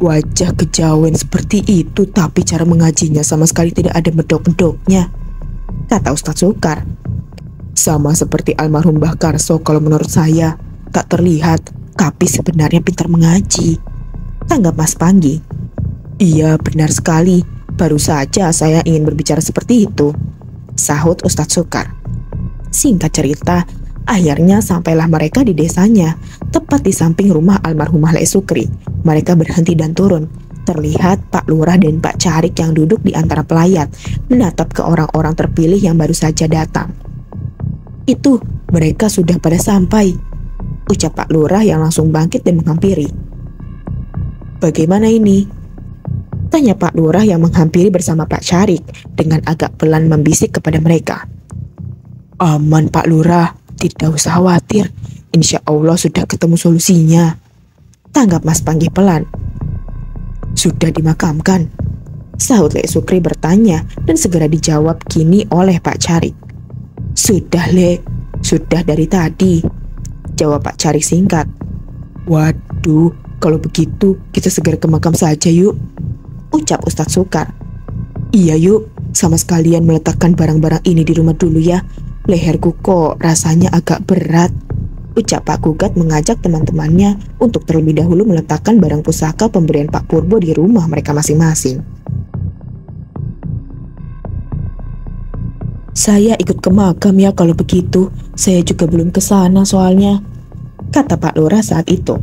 Wajah kejawen seperti itu, tapi cara mengajinya sama sekali tidak ada medok-medoknya, kata Ustadz Sukar. Sama seperti almarhum Mbah Karso kalau menurut saya. Tak terlihat, tapi sebenarnya pintar mengaji, tanggap Mas Panggi. Iya, benar sekali. Baru saja saya ingin berbicara seperti itu, sahut Ustadz Sukar. Singkat cerita, akhirnya sampailah mereka di desanya, tepat di samping rumah almarhumah Lek Sukri. Mereka berhenti dan turun. Terlihat Pak Lurah dan Pak Carik yang duduk di antara pelayat, menatap ke orang-orang terpilih yang baru saja datang. Itu, mereka sudah pada sampai, ucap Pak Lurah yang langsung bangkit dan menghampiri. Bagaimana ini? Tanya Pak Lurah yang menghampiri bersama Pak Carik dengan agak pelan membisik kepada mereka. Aman Pak Lurah, tidak usah khawatir. Insya Allah sudah ketemu solusinya, tanggap Mas Panggi pelan. Sudah dimakamkan, sahut Lek Sukri bertanya dan segera dijawab kini oleh Pak Carik. Sudah Lek, sudah dari tadi, jawab Pak Carik singkat. Waduh, kalau begitu kita segera ke makam saja yuk, ucap Ustadz Sukar. Iya yuk, sama sekalian meletakkan barang-barang ini di rumah dulu ya. Leherku kok rasanya agak berat, ucap Pak Gugat mengajak teman-temannya untuk terlebih dahulu meletakkan barang pusaka pemberian Pak Purbo di rumah mereka masing-masing. Saya ikut ke makam ya kalau begitu. Saya juga belum ke sana soalnya, kata Pak Lurah saat itu.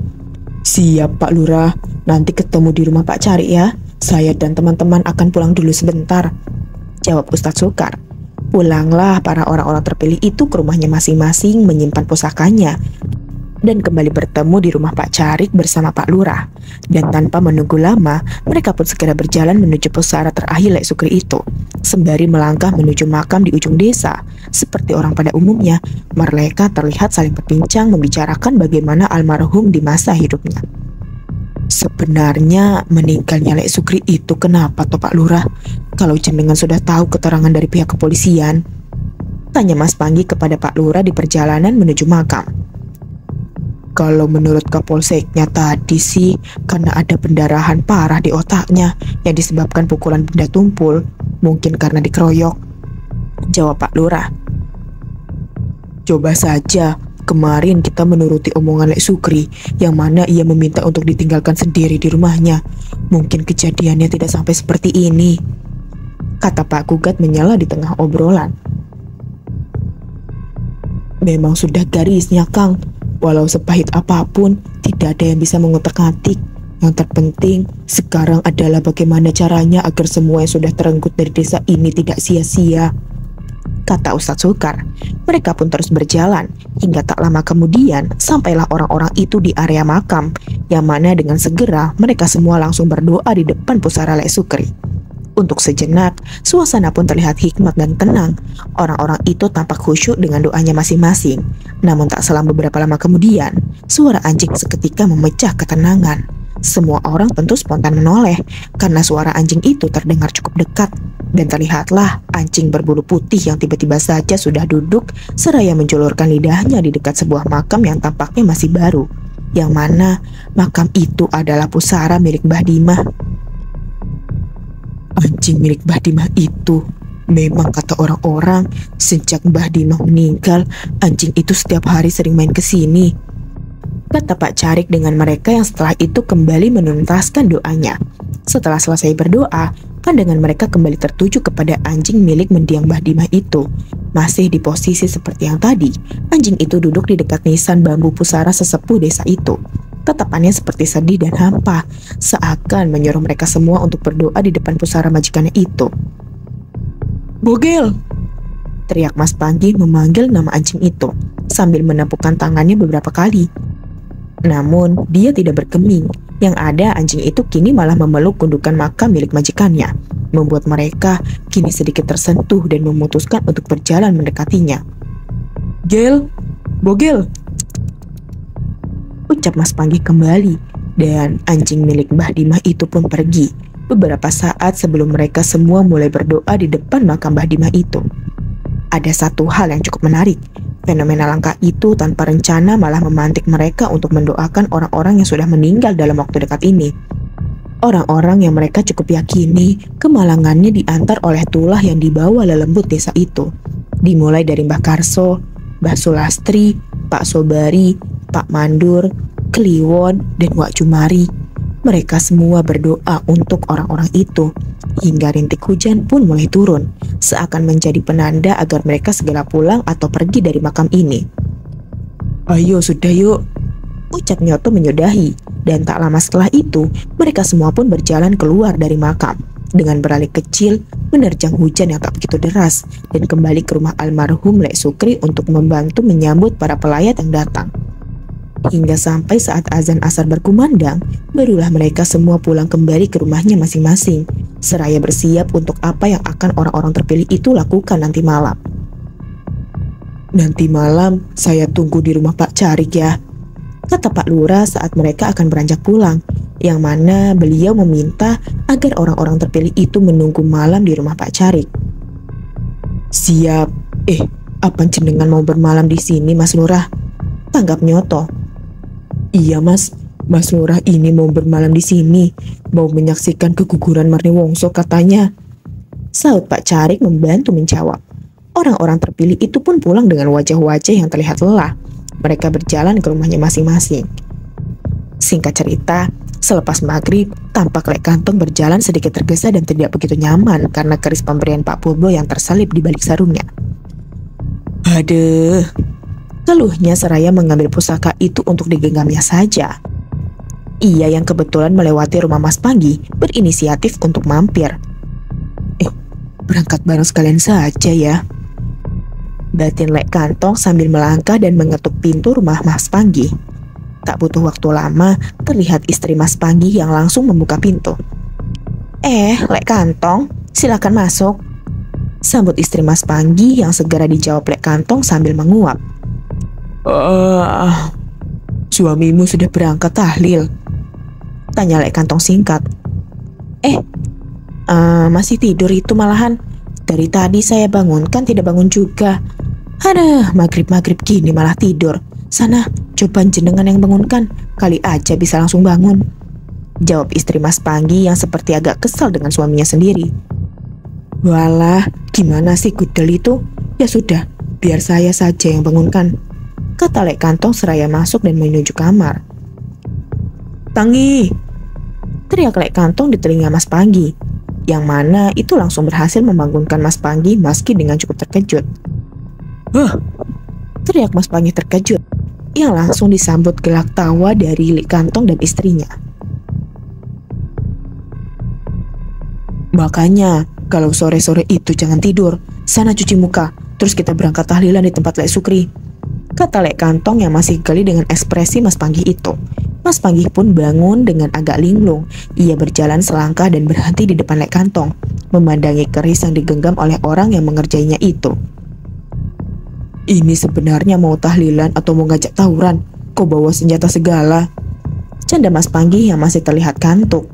Siap Pak Lurah, nanti ketemu di rumah Pak Carik ya. Saya dan teman-teman akan pulang dulu sebentar, jawab Ustadz Sukar. Pulanglah para orang-orang terpilih itu ke rumahnya masing-masing menyimpan pusakanya dan kembali bertemu di rumah Pak Carik bersama Pak Lurah. Dan tanpa menunggu lama, mereka pun segera berjalan menuju pusara terakhir Lek Sukri itu. Sembari melangkah menuju makam di ujung desa, seperti orang pada umumnya, mereka terlihat saling berbincang membicarakan bagaimana almarhum di masa hidupnya. Sebenarnya meninggalnya Lek Sukri itu kenapa toh Pak Lurah? Kalau jenengan sudah tahu keterangan dari pihak kepolisian, tanya Mas Panggi kepada Pak Lurah di perjalanan menuju makam. Kalau menurut Kapolseknya tadi sih, karena ada pendarahan parah di otaknya yang disebabkan pukulan benda tumpul, mungkin karena dikeroyok, jawab Pak Lurah. Coba saja, kemarin kita menuruti omongan Lek Sukri, yang mana ia meminta untuk ditinggalkan sendiri di rumahnya. Mungkin kejadiannya tidak sampai seperti ini, kata Pak Gugat menyela di tengah obrolan. Memang sudah garisnya, Kang. Walau sepahit apapun, tidak ada yang bisa mengutak-atik. Yang terpenting sekarang adalah bagaimana caranya agar semua yang sudah terenggut dari desa ini tidak sia-sia, kata Ustadz Sukar. Mereka pun terus berjalan, hingga tak lama kemudian sampailah orang-orang itu di area makam, yang mana dengan segera mereka semua langsung berdoa di depan pusara Lek Sukri. Untuk sejenak, suasana pun terlihat hikmat dan tenang. Orang-orang itu tampak khusyuk dengan doanya masing-masing. Namun tak selang beberapa lama kemudian, suara anjing seketika memecah ketenangan. Semua orang tentu spontan menoleh, karena suara anjing itu terdengar cukup dekat. Dan terlihatlah anjing berbulu putih yang tiba-tiba saja sudah duduk, seraya menjulurkan lidahnya di dekat sebuah makam yang tampaknya masih baru. Yang mana makam itu adalah pusara milik Mbah Dimah. Anjing milik Mbah Dimah itu, memang kata orang-orang, sejak Mbah Dimah meninggal, anjing itu setiap hari sering main ke sini, kata Pak Carik dengan mereka yang setelah itu kembali menuntaskan doanya. Setelah selesai berdoa, pandangan mereka kembali tertuju kepada anjing milik mendiang Mbah Dimah itu. Masih di posisi seperti yang tadi, anjing itu duduk di dekat nisan bambu pusara sesepuh desa itu. Tatapannya seperti sedih dan hampa, seakan menyuruh mereka semua untuk berdoa di depan pusara majikannya itu. Bogel! Teriak Mas Panggi memanggil nama anjing itu, sambil menepukkan tangannya beberapa kali. Namun, dia tidak bergeming. Yang ada, anjing itu kini malah memeluk gundukan makam milik majikannya, membuat mereka kini sedikit tersentuh dan memutuskan untuk berjalan mendekatinya. Gel! Bogel! Ucap Mas Panggi kembali, dan anjing milik Mbah Dimah itu pun pergi. Beberapa saat sebelum mereka semua mulai berdoa di depan makam Mbah Dimah itu. Ada satu hal yang cukup menarik. Fenomena langka itu tanpa rencana malah memantik mereka untuk mendoakan orang-orang yang sudah meninggal dalam waktu dekat ini. Orang-orang yang mereka cukup yakini kemalangannya diantar oleh tulah yang dibawa lelembut desa itu. Dimulai dari Mbah Karso, Mbah Sulastri, Pak Sobari, Pak Mandur, Kliwon, dan Wak Jumari. Mereka semua berdoa untuk orang-orang itu, hingga rintik hujan pun mulai turun, seakan menjadi penanda agar mereka segera pulang atau pergi dari makam ini. Ayo sudah yuk, ucap Nyoto menyudahi, dan tak lama setelah itu, mereka semua pun berjalan keluar dari makam, dengan beralih kecil, menerjang hujan yang tak begitu deras, dan kembali ke rumah almarhum Lek Sukri untuk membantu menyambut para pelayat yang datang. Hingga sampai saat azan asar berkumandang, barulah mereka semua pulang kembali ke rumahnya masing-masing, seraya bersiap untuk apa yang akan orang-orang terpilih itu lakukan nanti malam. Nanti malam saya tunggu di rumah Pak Carik ya, kata Pak Lurah saat mereka akan beranjak pulang, yang mana beliau meminta agar orang-orang terpilih itu menunggu malam di rumah Pak Carik. Siap. Apa jenengan mau bermalam di sini, Mas Lurah? Tanggap Nyoto. Iya Mas Lurah ini mau bermalam di sini, mau menyaksikan keguguran Marni Wongso katanya, saut Pak Carik membantu menjawab. Orang-orang terpilih itu pun pulang dengan wajah-wajah yang terlihat lelah. Mereka berjalan ke rumahnya masing-masing. Singkat cerita, selepas maghrib, tampak Lek Kantong berjalan sedikit tergesa dan tidak begitu nyaman karena keris pemberian Pak Purbo yang tersalip di balik sarungnya. Aduh, keluhnya seraya mengambil pusaka itu untuk digenggamnya saja. Ia yang kebetulan melewati rumah Mas Panggi berinisiatif untuk mampir. berangkat bareng sekalian saja ya. Batin Lek Kantong sambil melangkah dan mengetuk pintu rumah Mas Panggi. Tak butuh waktu lama, terlihat istri Mas Panggi yang langsung membuka pintu. Lek Kantong, silakan masuk. Sambut istri Mas Panggi yang segera dijawab Lek Kantong sambil menguap. Suamimu sudah berangkat tahlil? Tanya Lek Kantong singkat. Masih tidur itu malahan. Dari tadi saya bangunkan tidak bangun juga. Aduh, maghrib-maghrib gini malah tidur. Sana, coba jenengan yang bangunkan. Kali aja bisa langsung bangun. Jawab istri Mas Panggi yang seperti agak kesal dengan suaminya sendiri. Walah, gimana sih Gudel itu? Ya sudah, biar saya saja yang bangunkan. Kata Lek Kantong seraya masuk dan menuju kamar. Panggi! Teriak Lek Kantong di telinga Mas Panggi, yang mana itu langsung berhasil membangunkan Mas Panggi meski dengan cukup terkejut. Teriak Mas Panggi terkejut, yang langsung disambut gelak tawa dari Lek Kantong dan istrinya. Makanya, kalau sore-sore itu jangan tidur, sana cuci muka, terus kita berangkat tahlilan di tempat Lek Sukri. Kata Lek Kantong yang masih geli dengan ekspresi Mas Panggi itu. Mas Panggi pun bangun dengan agak linglung. Ia berjalan selangkah dan berhenti di depan Lek Kantong, memandangi keris yang digenggam oleh orang yang mengerjainya itu. Ini sebenarnya mau tahlilan atau mau ngajak tawuran? Kok bawa senjata segala? Canda Mas Panggi yang masih terlihat kantuk.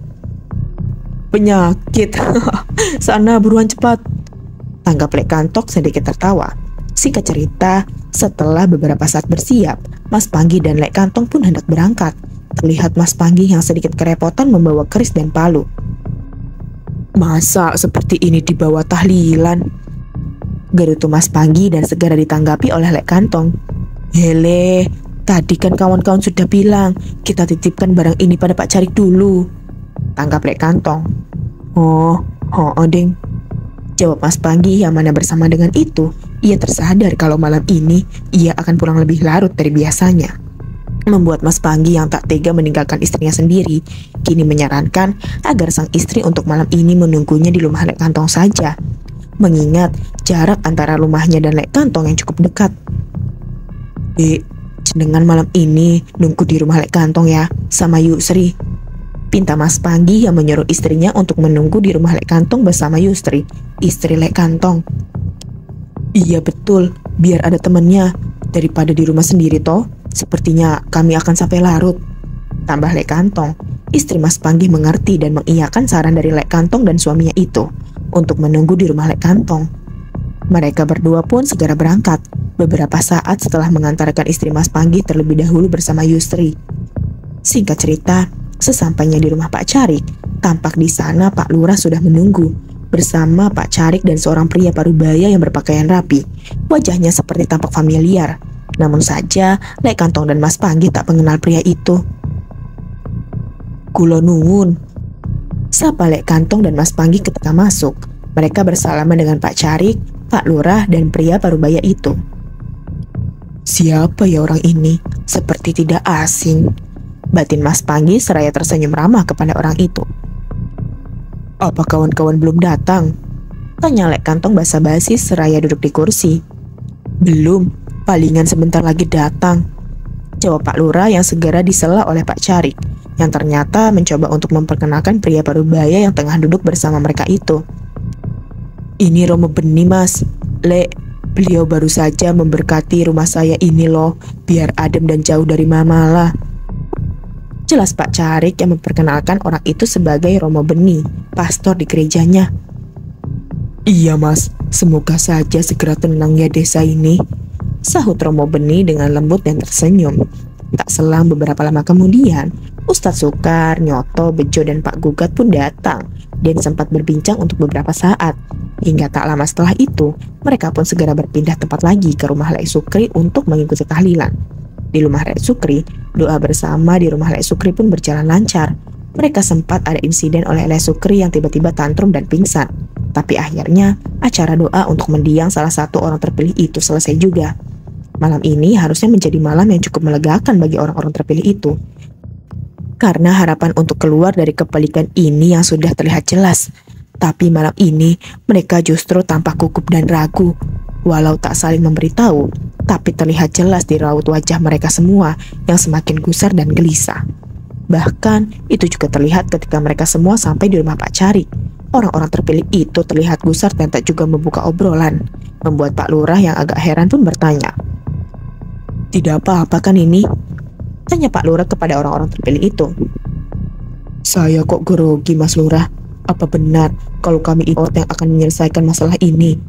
Penyakit. Sana buruan cepat. Tanggap Lek Kantong sedikit tertawa. Singkat cerita, setelah beberapa saat bersiap, Mas Panggi dan Lek Kantong pun hendak berangkat. Terlihat Mas Panggi yang sedikit kerepotan membawa keris dan palu. Masa seperti ini dibawa tahlilan? Gerutu Mas Panggi dan segera ditanggapi oleh Lek Kantong. Hele, tadi kan kawan-kawan sudah bilang kita titipkan barang ini pada Pak Carik dulu. Tanggap Lek Kantong. Oh, ding. Jawab Mas Panggi yang mana bersama dengan itu, ia tersadar kalau malam ini ia akan pulang lebih larut dari biasanya. Membuat Mas Panggi yang tak tega meninggalkan istrinya sendiri, kini menyarankan agar sang istri untuk malam ini menunggunya di rumah Lek Kantong saja. Mengingat jarak antara rumahnya dan Lek Kantong yang cukup dekat. Jenengan malam ini nunggu di rumah Lek Kantong ya, sama Yusri. Pinta Mas Panggi yang menyuruh istrinya untuk menunggu di rumah Lek Kantong bersama Yusri, istri Lek Kantong. Iya betul, biar ada temannya, daripada di rumah sendiri toh. Sepertinya kami akan sampai larut. Tambah Lek Kantong. Istri Mas Panggi mengerti dan mengiyakan saran dari Lek Kantong dan suaminya itu untuk menunggu di rumah Lek Kantong. Mereka berdua pun segera berangkat beberapa saat setelah mengantarkan istri Mas Panggi terlebih dahulu bersama Yusri. Singkat cerita, sesampainya di rumah Pak Carik, tampak di sana Pak Lurah sudah menunggu bersama Pak Carik dan seorang pria parubaya yang berpakaian rapi. Wajahnya seperti tampak familiar. Namun saja, Lek Kantong dan Mas Panggi tak mengenal pria itu. Kula nuwun. Sapa Lek Kantong dan Mas Panggi ketika masuk. Mereka bersalaman dengan Pak Carik, Pak Lurah, dan pria parubaya itu. Siapa ya orang ini? Seperti tidak asing. Batin Mas Panggi seraya tersenyum ramah kepada orang itu. Apa kawan-kawan belum datang? Tanya Lek Kantong basa-basi seraya duduk di kursi. Belum, palingan sebentar lagi datang. Jawab Pak Lurah yang segera disela oleh Pak Carik, yang ternyata mencoba untuk memperkenalkan pria parubaya yang tengah duduk bersama mereka itu. Ini Romo Beni Mas. Lek, beliau baru saja memberkati rumah saya ini loh, biar adem dan jauh dari mamalah. Jelas Pak Carik yang memperkenalkan orang itu sebagai Romo Beni, pastor di gerejanya. Iya Mas, semoga saja segera tenang ya desa ini, sahut Romo Beni dengan lembut dan tersenyum. Tak selang beberapa lama kemudian, Ustadz Sukar, Nyoto, Bejo, dan Pak Gugat pun datang dan sempat berbincang untuk beberapa saat. Hingga tak lama setelah itu, mereka pun segera berpindah tempat lagi ke rumah Lek Sukri untuk mengikuti tahlilan. Di rumah Lek Sukri, doa bersama di rumah Lek Sukri pun berjalan lancar. Mereka sempat ada insiden oleh Lek Sukri yang tiba-tiba tantrum dan pingsan. Tapi akhirnya, acara doa untuk mendiang salah satu orang terpilih itu selesai juga. Malam ini harusnya menjadi malam yang cukup melegakan bagi orang-orang terpilih itu. Karena harapan untuk keluar dari kepelikan ini yang sudah terlihat jelas. Tapi malam ini mereka justru tampak gugup dan ragu. Walau tak saling memberitahu, tapi terlihat jelas di raut wajah mereka semua yang semakin gusar dan gelisah. Bahkan itu juga terlihat ketika mereka semua sampai di rumah Pak Carik. Orang-orang terpilih itu terlihat gusar dan tak juga membuka obrolan, membuat Pak Lurah yang agak heran pun bertanya. "Tidak apa-apa kan ini?" tanya Pak Lurah kepada orang-orang terpilih itu. "Saya kok grogi, Mas Lurah. Apa benar kalau kami itu yang akan menyelesaikan masalah ini?"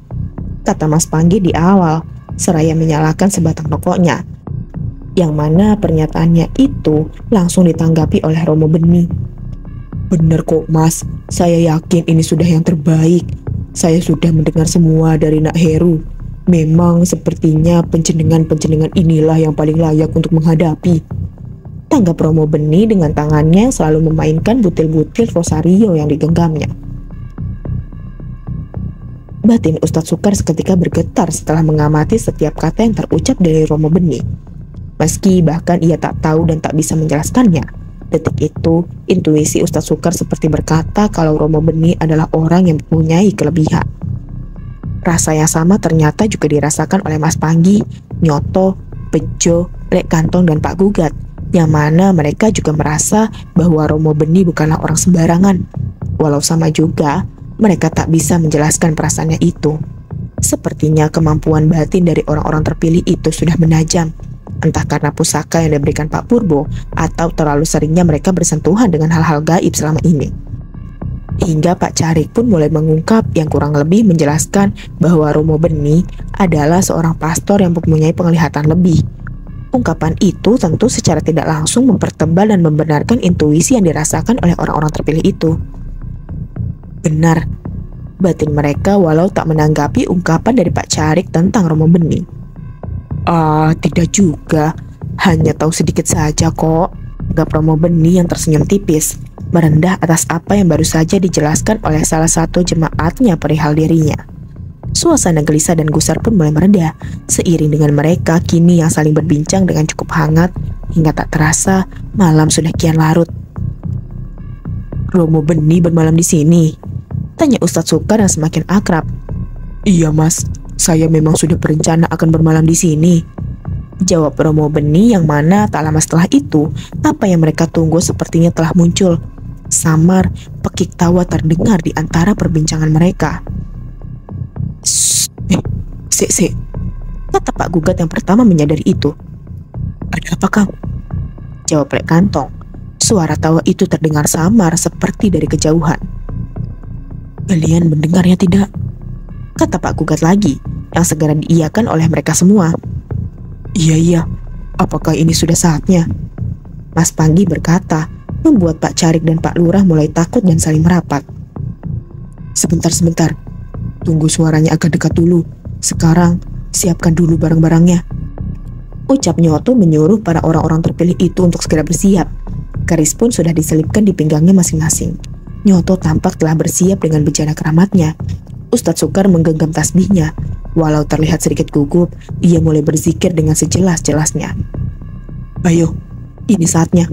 kata Mas Panggi di awal, seraya menyalakan sebatang rokoknya. Yang mana pernyataannya itu langsung ditanggapi oleh Romo Beni. "Benar kok Mas, saya yakin ini sudah yang terbaik. Saya sudah mendengar semua dari Nak Heru. Memang sepertinya pencendengan-pencendengan inilah yang paling layak untuk menghadapi," tanggap Romo Beni dengan tangannya yang selalu memainkan butil-butil rosario yang digenggamnya. Batin Ustadz Sukar seketika bergetar setelah mengamati setiap kata yang terucap dari Romo Beni. Meski bahkan ia tak tahu dan tak bisa menjelaskannya, detik itu intuisi Ustadz Sukar seperti berkata kalau Romo Beni adalah orang yang mempunyai kelebihan. Rasa yang sama ternyata juga dirasakan oleh Mas Panggi, Nyoto, Bejo, Lek Kantong, dan Pak Gugat, yang mana mereka juga merasa bahwa Romo Beni bukanlah orang sembarangan. Walau sama juga, mereka tak bisa menjelaskan perasaannya itu. Sepertinya kemampuan batin dari orang-orang terpilih itu sudah menajam, entah karena pusaka yang diberikan Pak Purbo atau terlalu seringnya mereka bersentuhan dengan hal-hal gaib selama ini. Hingga Pak Carik pun mulai mengungkap yang kurang lebih menjelaskan bahwa Romo Beni adalah seorang pastor yang mempunyai penglihatan lebih. Ungkapan itu tentu secara tidak langsung mempertebal dan membenarkan intuisi yang dirasakan oleh orang-orang terpilih itu. Benar, batin mereka walau tak menanggapi ungkapan dari Pak Carik tentang Romo Beni. Tidak juga, hanya tahu sedikit saja kok," tanggap Romo Beni yang tersenyum tipis, merendah atas apa yang baru saja dijelaskan oleh salah satu jemaatnya perihal dirinya. Suasana gelisah dan gusar pun mulai mereda, seiring dengan mereka kini yang saling berbincang dengan cukup hangat, hingga tak terasa malam sudah kian larut. "Romo Beni bermalam di sini?" tanya Ustadz Sukar yang semakin akrab. "Iya Mas, saya memang sudah berencana akan bermalam di sini," jawab Romo Beni, yang mana tak lama setelah itu, apa yang mereka tunggu sepertinya telah muncul. Samar, pekik tawa terdengar di antara perbincangan mereka. Sik, kata Pak Gugat yang pertama menyadari itu. "Ada apa, Kang?" jawab Lek Kantong. Suara tawa itu terdengar samar seperti dari kejauhan. "Kalian mendengarnya tidak?" kata Pak Gugat lagi, yang segera diiyakan oleh mereka semua. Iya, apakah ini sudah saatnya?" Mas Panggi berkata, membuat Pak Carik dan Pak Lurah mulai takut dan saling merapat. Sebentar, tunggu suaranya agak dekat dulu. Sekarang, siapkan dulu barang-barangnya," ucap Nyoto menyuruh para orang-orang terpilih itu untuk segera bersiap. Keris pun sudah diselipkan di pinggangnya masing-masing. Nyoto tampak telah bersiap dengan bejana keramatnya. Ustadz Sukar menggenggam tasbihnya. Walau terlihat sedikit gugup, ia mulai berzikir dengan sejelas-jelasnya. "Ayo, ini saatnya,"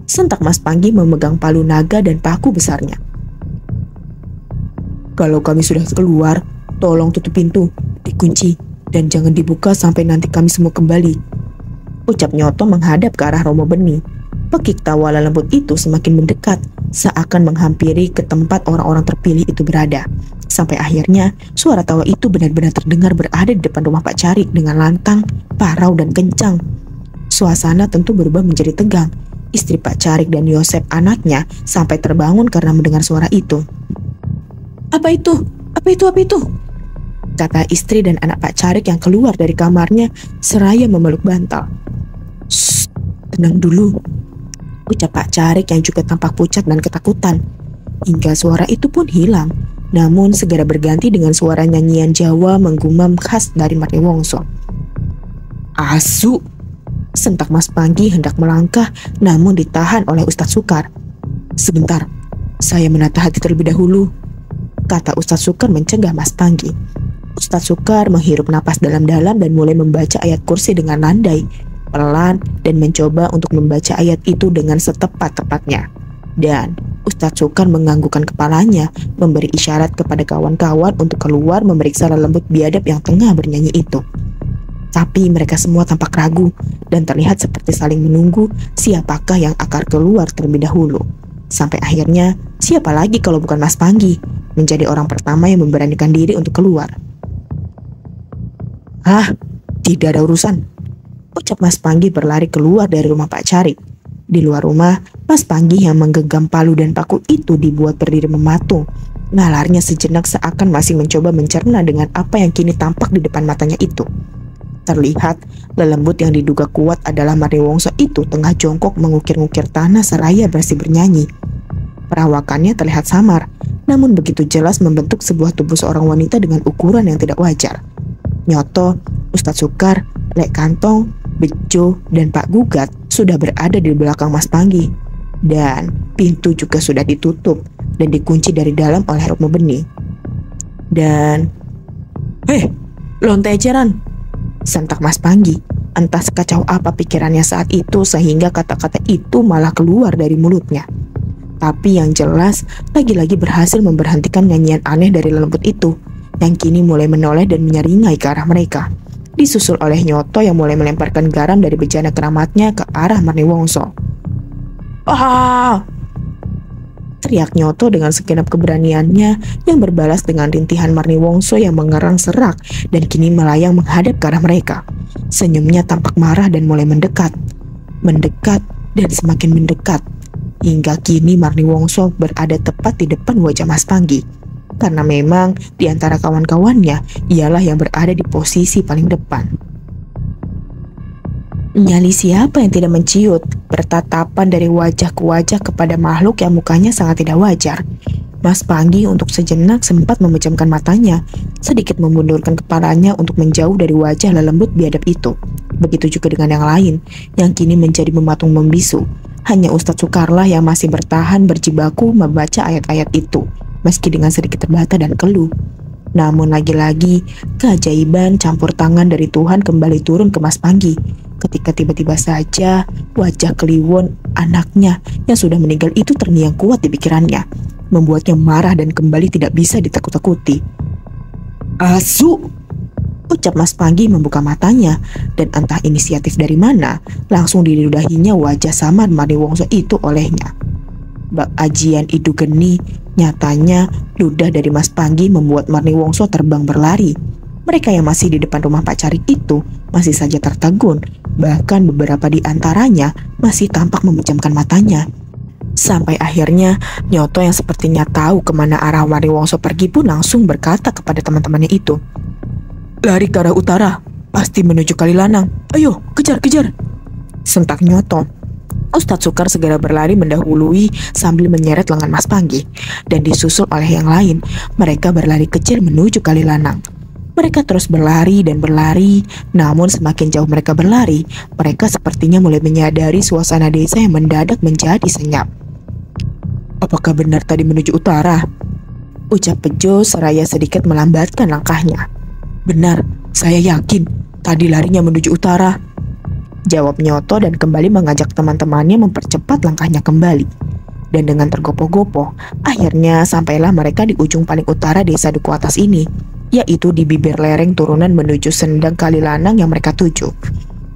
sentak Mas Panggi memegang palu naga dan paku besarnya. "Kalau kami sudah keluar, tolong tutup pintu, dikunci, dan jangan dibuka sampai nanti kami semua kembali," ucap Nyoto menghadap ke arah Romo Beni. Pekik tawa lembut itu semakin mendekat, seakan menghampiri ke tempat orang-orang terpilih itu berada. Sampai akhirnya, suara tawa itu benar-benar terdengar berada di depan rumah Pak Carik dengan lantang, parau, dan kencang. Suasana tentu berubah menjadi tegang. Istri Pak Carik dan Yosep anaknya sampai terbangun karena mendengar suara itu. Apa itu? Kata istri dan anak Pak Carik yang keluar dari kamarnya seraya memeluk bantal. "Shh, tenang dulu," ucap Pak Carik yang juga tampak pucat dan ketakutan. Hingga suara itu pun hilang, namun segera berganti dengan suara nyanyian Jawa menggumam khas dari Marniwongso. "Asu!" sentak Mas Panggi hendak melangkah, namun ditahan oleh Ustadz Sukar. "Sebentar, saya menata hati terlebih dahulu," kata Ustadz Sukar mencegah Mas Panggi. Ustadz Sukar menghirup napas dalam-dalam dan mulai membaca ayat kursi dengan landai, pelan, dan mencoba untuk membaca ayat itu dengan setepat-tepatnya. Dan Ustadz Sukar menganggukkan kepalanya, memberi isyarat kepada kawan-kawan untuk keluar memeriksa lelembut biadab yang tengah bernyanyi itu. Tapi mereka semua tampak ragu dan terlihat seperti saling menunggu siapakah yang akan keluar terlebih dahulu. Sampai akhirnya, siapa lagi kalau bukan Mas Panggi menjadi orang pertama yang memberanikan diri untuk keluar. "Ah, tidak ada urusan," ucap Mas Panggi berlari keluar dari rumah Pak Carik. Di luar rumah, Mas Panggi yang menggenggam palu dan paku itu dibuat berdiri mematung. Nalarnya sejenak seakan masih mencoba mencerna dengan apa yang kini tampak di depan matanya itu. Terlihat lelembut yang diduga kuat adalah Marniwongso itu tengah jongkok mengukir-ngukir tanah seraya bersih bernyanyi. Perawakannya terlihat samar, namun begitu jelas membentuk sebuah tubuh seorang wanita dengan ukuran yang tidak wajar. Nyoto, Ustadz Sukar, Lek Kantong, Bejo, dan Pak Gugat sudah berada di belakang Mas Panggi. Dan pintu juga sudah ditutup dan dikunci dari dalam oleh Rukmo Beni. Dan, "Hei, lonte eceran!" sentak Mas Panggi. Entah sekacau apa pikirannya saat itu sehingga kata-kata itu malah keluar dari mulutnya. Tapi yang jelas, lagi-lagi berhasil memberhentikan nyanyian aneh dari lelembut itu, yang kini mulai menoleh dan menyeringai ke arah mereka. Disusul oleh Nyoto yang mulai melemparkan garam dari bejana keramatnya ke arah Marniwongso. "Ah!" teriak Nyoto dengan segenap keberaniannya yang berbalas dengan rintihan Marniwongso yang mengerang serak dan kini melayang menghadap ke arah mereka. Senyumnya tampak marah dan mulai mendekat dan semakin mendekat. Hingga kini Marniwongso berada tepat di depan wajah Mas Panggi. Karena memang di antara kawan-kawannya ialah yang berada di posisi paling depan. Nyali siapa yang tidak menciut bertatapan dari wajah ke wajah kepada makhluk yang mukanya sangat tidak wajar. Mas Panggi untuk sejenak sempat memejamkan matanya, sedikit memundurkan kepalanya untuk menjauh dari wajah lelembut biadab itu. Begitu juga dengan yang lain, yang kini menjadi mematung membisu. Hanya Ustadz Sukarlah yang masih bertahan berjibaku membaca ayat-ayat itu, meski dengan sedikit terbata dan keluh. Namun lagi-lagi, keajaiban campur tangan dari Tuhan kembali turun ke Mas Panggi. Ketika tiba-tiba saja, wajah Kliwon, anaknya yang sudah meninggal itu terngiang kuat di pikirannya, membuatnya marah dan kembali tidak bisa ditakut-takuti. "Asu!" ucap Mas Panggi membuka matanya, dan entah inisiatif dari mana, langsung diludahinya wajah samar Marniwongso itu olehnya. Bak ajian Idu Geni, nyatanya ludah dari Mas Panggi membuat Marniwongso terbang berlari. Mereka yang masih di depan rumah Pak Carik itu masih saja tertegun, bahkan beberapa di antaranya masih tampak memejamkan matanya. Sampai akhirnya Nyoto yang sepertinya tahu kemana arah Marniwongso pergi pun langsung berkata kepada teman-temannya itu, "Lari ke arah utara, pasti menuju Kalilanang. Ayo, kejar-kejar!" sentak Nyoto. Ustadz Sukar segera berlari mendahului sambil menyeret lengan Mas Panggi, dan disusul oleh yang lain. Mereka berlari kecil menuju Kalilanang. Mereka terus berlari dan berlari, namun semakin jauh mereka berlari, mereka sepertinya mulai menyadari suasana desa yang mendadak menjadi senyap. "Apakah benar tadi menuju utara?" ucap Bejo seraya sedikit melambatkan langkahnya. "Benar, saya yakin tadi larinya menuju utara," jawab Nyoto dan kembali mengajak teman-temannya mempercepat langkahnya kembali. Dan dengan tergopoh-gopoh, akhirnya sampailah mereka di ujung paling utara desa Duku Atas ini, yaitu di bibir lereng turunan menuju Sendang Kalilanang yang mereka tuju.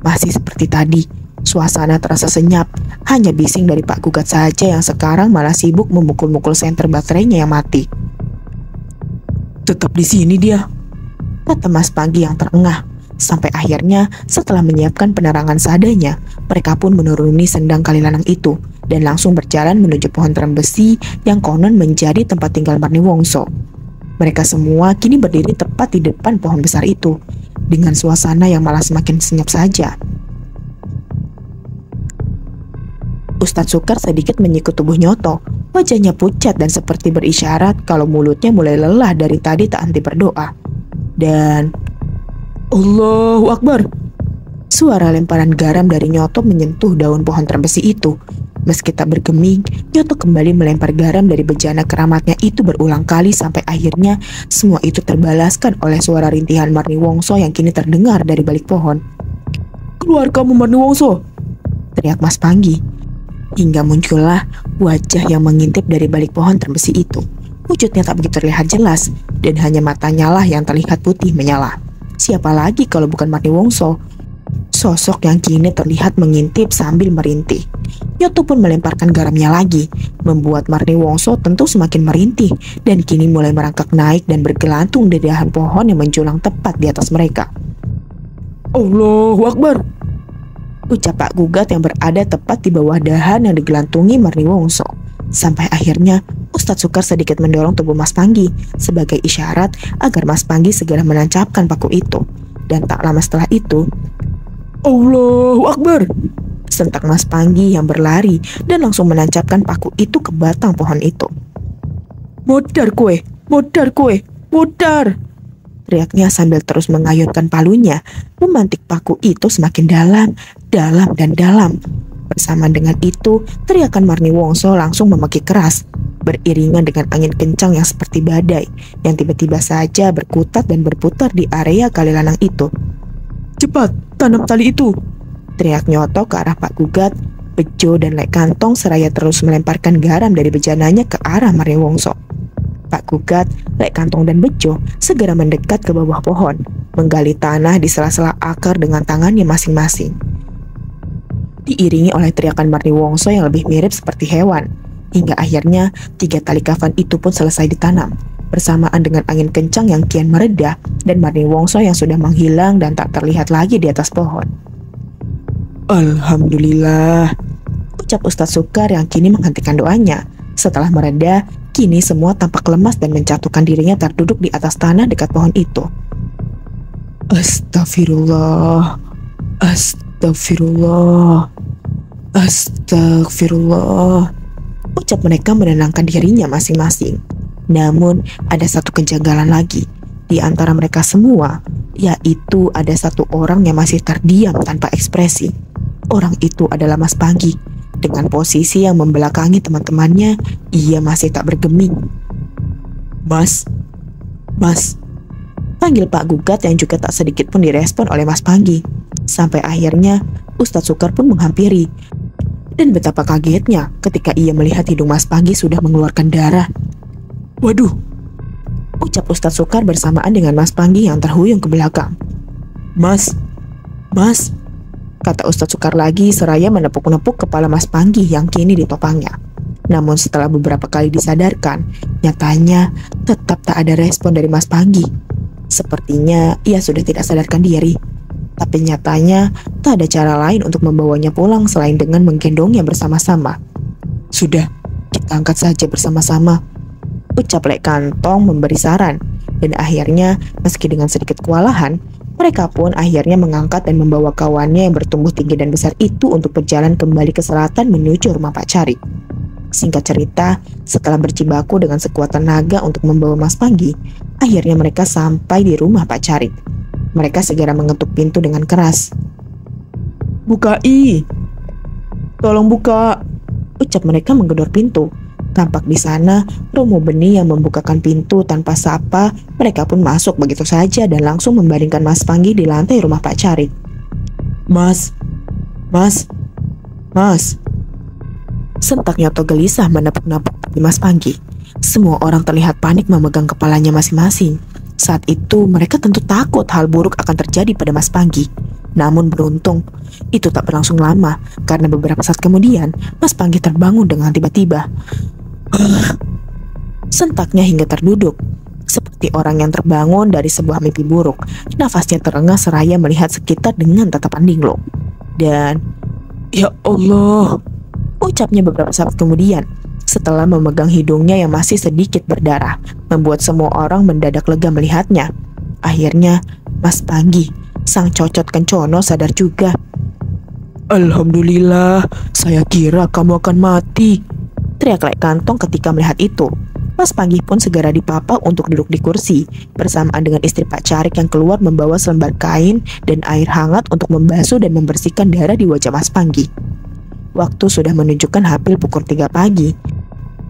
Masih seperti tadi, suasana terasa senyap, hanya bising dari Pak Gugat saja yang sekarang malah sibuk memukul-mukul senter baterainya yang mati. "Tetap di sini dia," kata Mas Panggi yang terengah. Sampai akhirnya setelah menyiapkan penerangan seadanya, mereka pun menuruni Sendang Kalilanang itu dan langsung berjalan menuju pohon terem besi yang konon menjadi tempat tinggal Marniwongso. Mereka semua kini berdiri tepat di depan pohon besar itu, dengan suasana yang malah semakin senyap saja. Ustadz Sukar sedikit menyikut tubuh Nyoto. Wajahnya pucat dan seperti berisyarat kalau mulutnya mulai lelah dari tadi tak henti berdoa. Dan Allahu Akbar! Suara lemparan garam dari Nyoto menyentuh daun pohon terbesi itu. Meski tak bergeming, Nyoto kembali melempar garam dari bejana keramatnya itu berulang kali sampai akhirnya semua itu terbalaskan oleh suara rintihan Marniwongso yang kini terdengar dari balik pohon. "Keluar kamu Marniwongso!" teriak Mas Panggi. Hingga muncullah wajah yang mengintip dari balik pohon terbesi itu. Wujudnya tak begitu terlihat jelas, dan hanya matanya lah yang terlihat putih menyala. Siapa lagi kalau bukan Marni Wongso? Sosok yang kini terlihat mengintip sambil merintih. Nyoto pun melemparkan garamnya lagi, membuat Marni Wongso tentu semakin merintih, dan kini mulai merangkak naik dan bergelantung di dahan pohon yang menjulang tepat di atas mereka. Allahu Akbar. Ucap Pak Gugat yang berada tepat di bawah dahan yang digelantungi Marni Wongso. Sampai akhirnya Ustadz Sukar sedikit mendorong tubuh Mas Panggi sebagai isyarat agar Mas Panggi segera menancapkan paku itu. Dan tak lama setelah itu, Allahu Akbar. sentak Mas Panggi yang berlari dan langsung menancapkan paku itu ke batang pohon itu. Modar kue, modar kue, modar. Teriaknya sambil terus mengayunkan palunya, memantik paku itu semakin dalam, dalam, dan dalam. Bersama dengan itu, teriakan Marni Wongso langsung memaki keras, beriringan dengan angin kencang yang seperti badai, yang tiba-tiba saja berkutat dan berputar di area kali lanang itu. Cepat, tanam tali itu. Teriak Nyoto ke arah Pak Gugat, Bejo, dan Lek Kantong seraya terus melemparkan garam dari bejananya ke arah Marni Wongso. Pak Gugat, Lek Kantong, dan Bejo segera mendekat ke bawah pohon, menggali tanah di sela-sela akar dengan tangannya masing-masing. Diiringi oleh teriakan Marni Wongso yang lebih mirip seperti hewan, hingga akhirnya 3 tali kafan itu pun selesai ditanam, bersamaan dengan angin kencang yang kian mereda dan Marni Wongso yang sudah menghilang dan tak terlihat lagi di atas pohon. Alhamdulillah, ucap Ustadz Sukar yang kini menghentikan doanya. Setelah mereda, kini semua tampak lemas dan menjatuhkan dirinya terduduk di atas tanah dekat pohon itu. Astagfirullah, astagfirullah, astagfirullah. Ucap mereka menenangkan dirinya masing-masing. Namun ada satu kejanggalan lagi di antara mereka semua, yaitu ada satu orang yang masih terdiam tanpa ekspresi. Orang itu adalah Mas Panggi. Dengan posisi yang membelakangi teman-temannya, ia masih tak bergeming. Mas, Panggil Pak Gugat yang juga tak sedikit pun direspon oleh Mas Panggi. Sampai akhirnya Ustadz Sukar pun menghampiri. Dan betapa kagetnya ketika ia melihat hidung Mas Panggi sudah mengeluarkan darah. waduh, Ucap Ustadz Sukar bersamaan dengan Mas Panggi yang terhuyung ke belakang. Mas, Kata Ustadz Sukar lagi seraya menepuk-nepuk kepala Mas Panggi yang kini ditopangnya. Namun setelah beberapa kali disadarkan, nyatanya tetap tak ada respon dari Mas Panggi. Sepertinya ia sudah tidak sadarkan diri. Tapi nyatanya tak ada cara lain untuk membawanya pulang selain dengan menggendongnya bersama-sama. sudah, Kita angkat saja bersama-sama, ucap Lek Kantong memberi saran. Dan akhirnya meski dengan sedikit kewalahan, mereka pun akhirnya mengangkat dan membawa kawannya yang bertumbuh tinggi dan besar itu untuk berjalan kembali ke selatan menuju rumah Pak Carik. Singkat cerita, setelah berjibaku dengan sekuat tenaga untuk membawa Mas Panggi, akhirnya mereka sampai di rumah Pak Carik. Mereka segera mengetuk pintu dengan keras. bukai, tolong buka. Ucap mereka menggedor pintu. Tampak di sana Romo Beni yang membukakan pintu tanpa sapa. Mereka pun masuk begitu saja dan langsung membaringkan Mas Panggi di lantai rumah Pak Carik. Mas, Sentak Nyoto gelisah menepuk-nepuk di Mas Panggi. Semua orang terlihat panik memegang kepalanya masing-masing. Saat itu mereka tentu takut hal buruk akan terjadi pada Mas Panggi. Namun beruntung, itu tak berlangsung lama karena beberapa saat kemudian Mas Panggi terbangun dengan tiba-tiba. Sentaknya hingga terduduk, seperti orang yang terbangun dari sebuah mimpi buruk. Nafasnya terengah seraya melihat sekitar dengan tatapan linglung. Dan, ya Allah, ucapnya beberapa saat kemudian, setelah memegang hidungnya yang masih sedikit berdarah, membuat semua orang mendadak lega melihatnya. Akhirnya, Mas Panggi, sang cocot kencono sadar juga. Alhamdulillah, saya kira kamu akan mati. Teriak Lek Kantong ketika melihat itu. Mas Panggi pun segera dipapa untuk duduk di kursi, bersamaan dengan istri Pak Carik yang keluar membawa selembar kain dan air hangat untuk membasuh dan membersihkan darah di wajah Mas Panggi. Waktu sudah menunjukkan hampir pukul 3 pagi.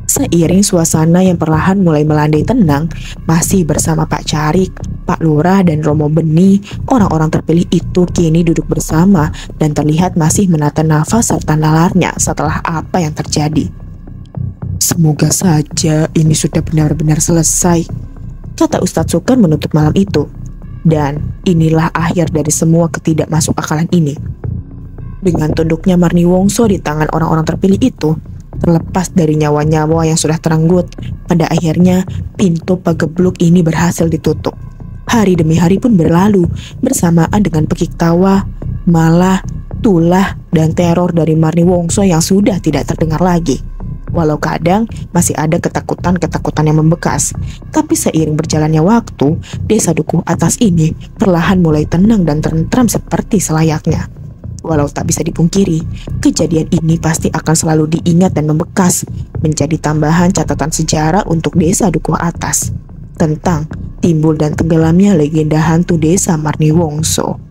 Seiring suasana yang perlahan mulai melandai tenang, masih bersama Pak Carik, Pak Lurah, dan Romo Beni, orang-orang terpilih itu kini duduk bersama dan terlihat masih menata nafas serta nalarnya setelah apa yang terjadi. Semoga saja ini sudah benar-benar selesai, kata Ustadz Sukar menutup malam itu. Dan inilah akhir dari semua ketidakmasukakalan ini. Dengan tunduknya Marni Wongso di tangan orang-orang terpilih itu, terlepas dari nyawa-nyawa yang sudah terenggut, pada akhirnya pintu pagebluk ini berhasil ditutup. Hari demi hari pun berlalu, bersamaan dengan pekik tawa, malah, tulah, dan teror dari Marni Wongso yang sudah tidak terdengar lagi. Walau kadang masih ada ketakutan-ketakutan yang membekas, tapi seiring berjalannya waktu, desa Dukuh Atas ini perlahan mulai tenang dan tentram seperti selayaknya. Walau tak bisa dipungkiri, kejadian ini pasti akan selalu diingat dan membekas, menjadi tambahan catatan sejarah untuk desa Dukuh Atas, tentang timbul dan tenggelamnya legenda hantu desa Marni Wongso.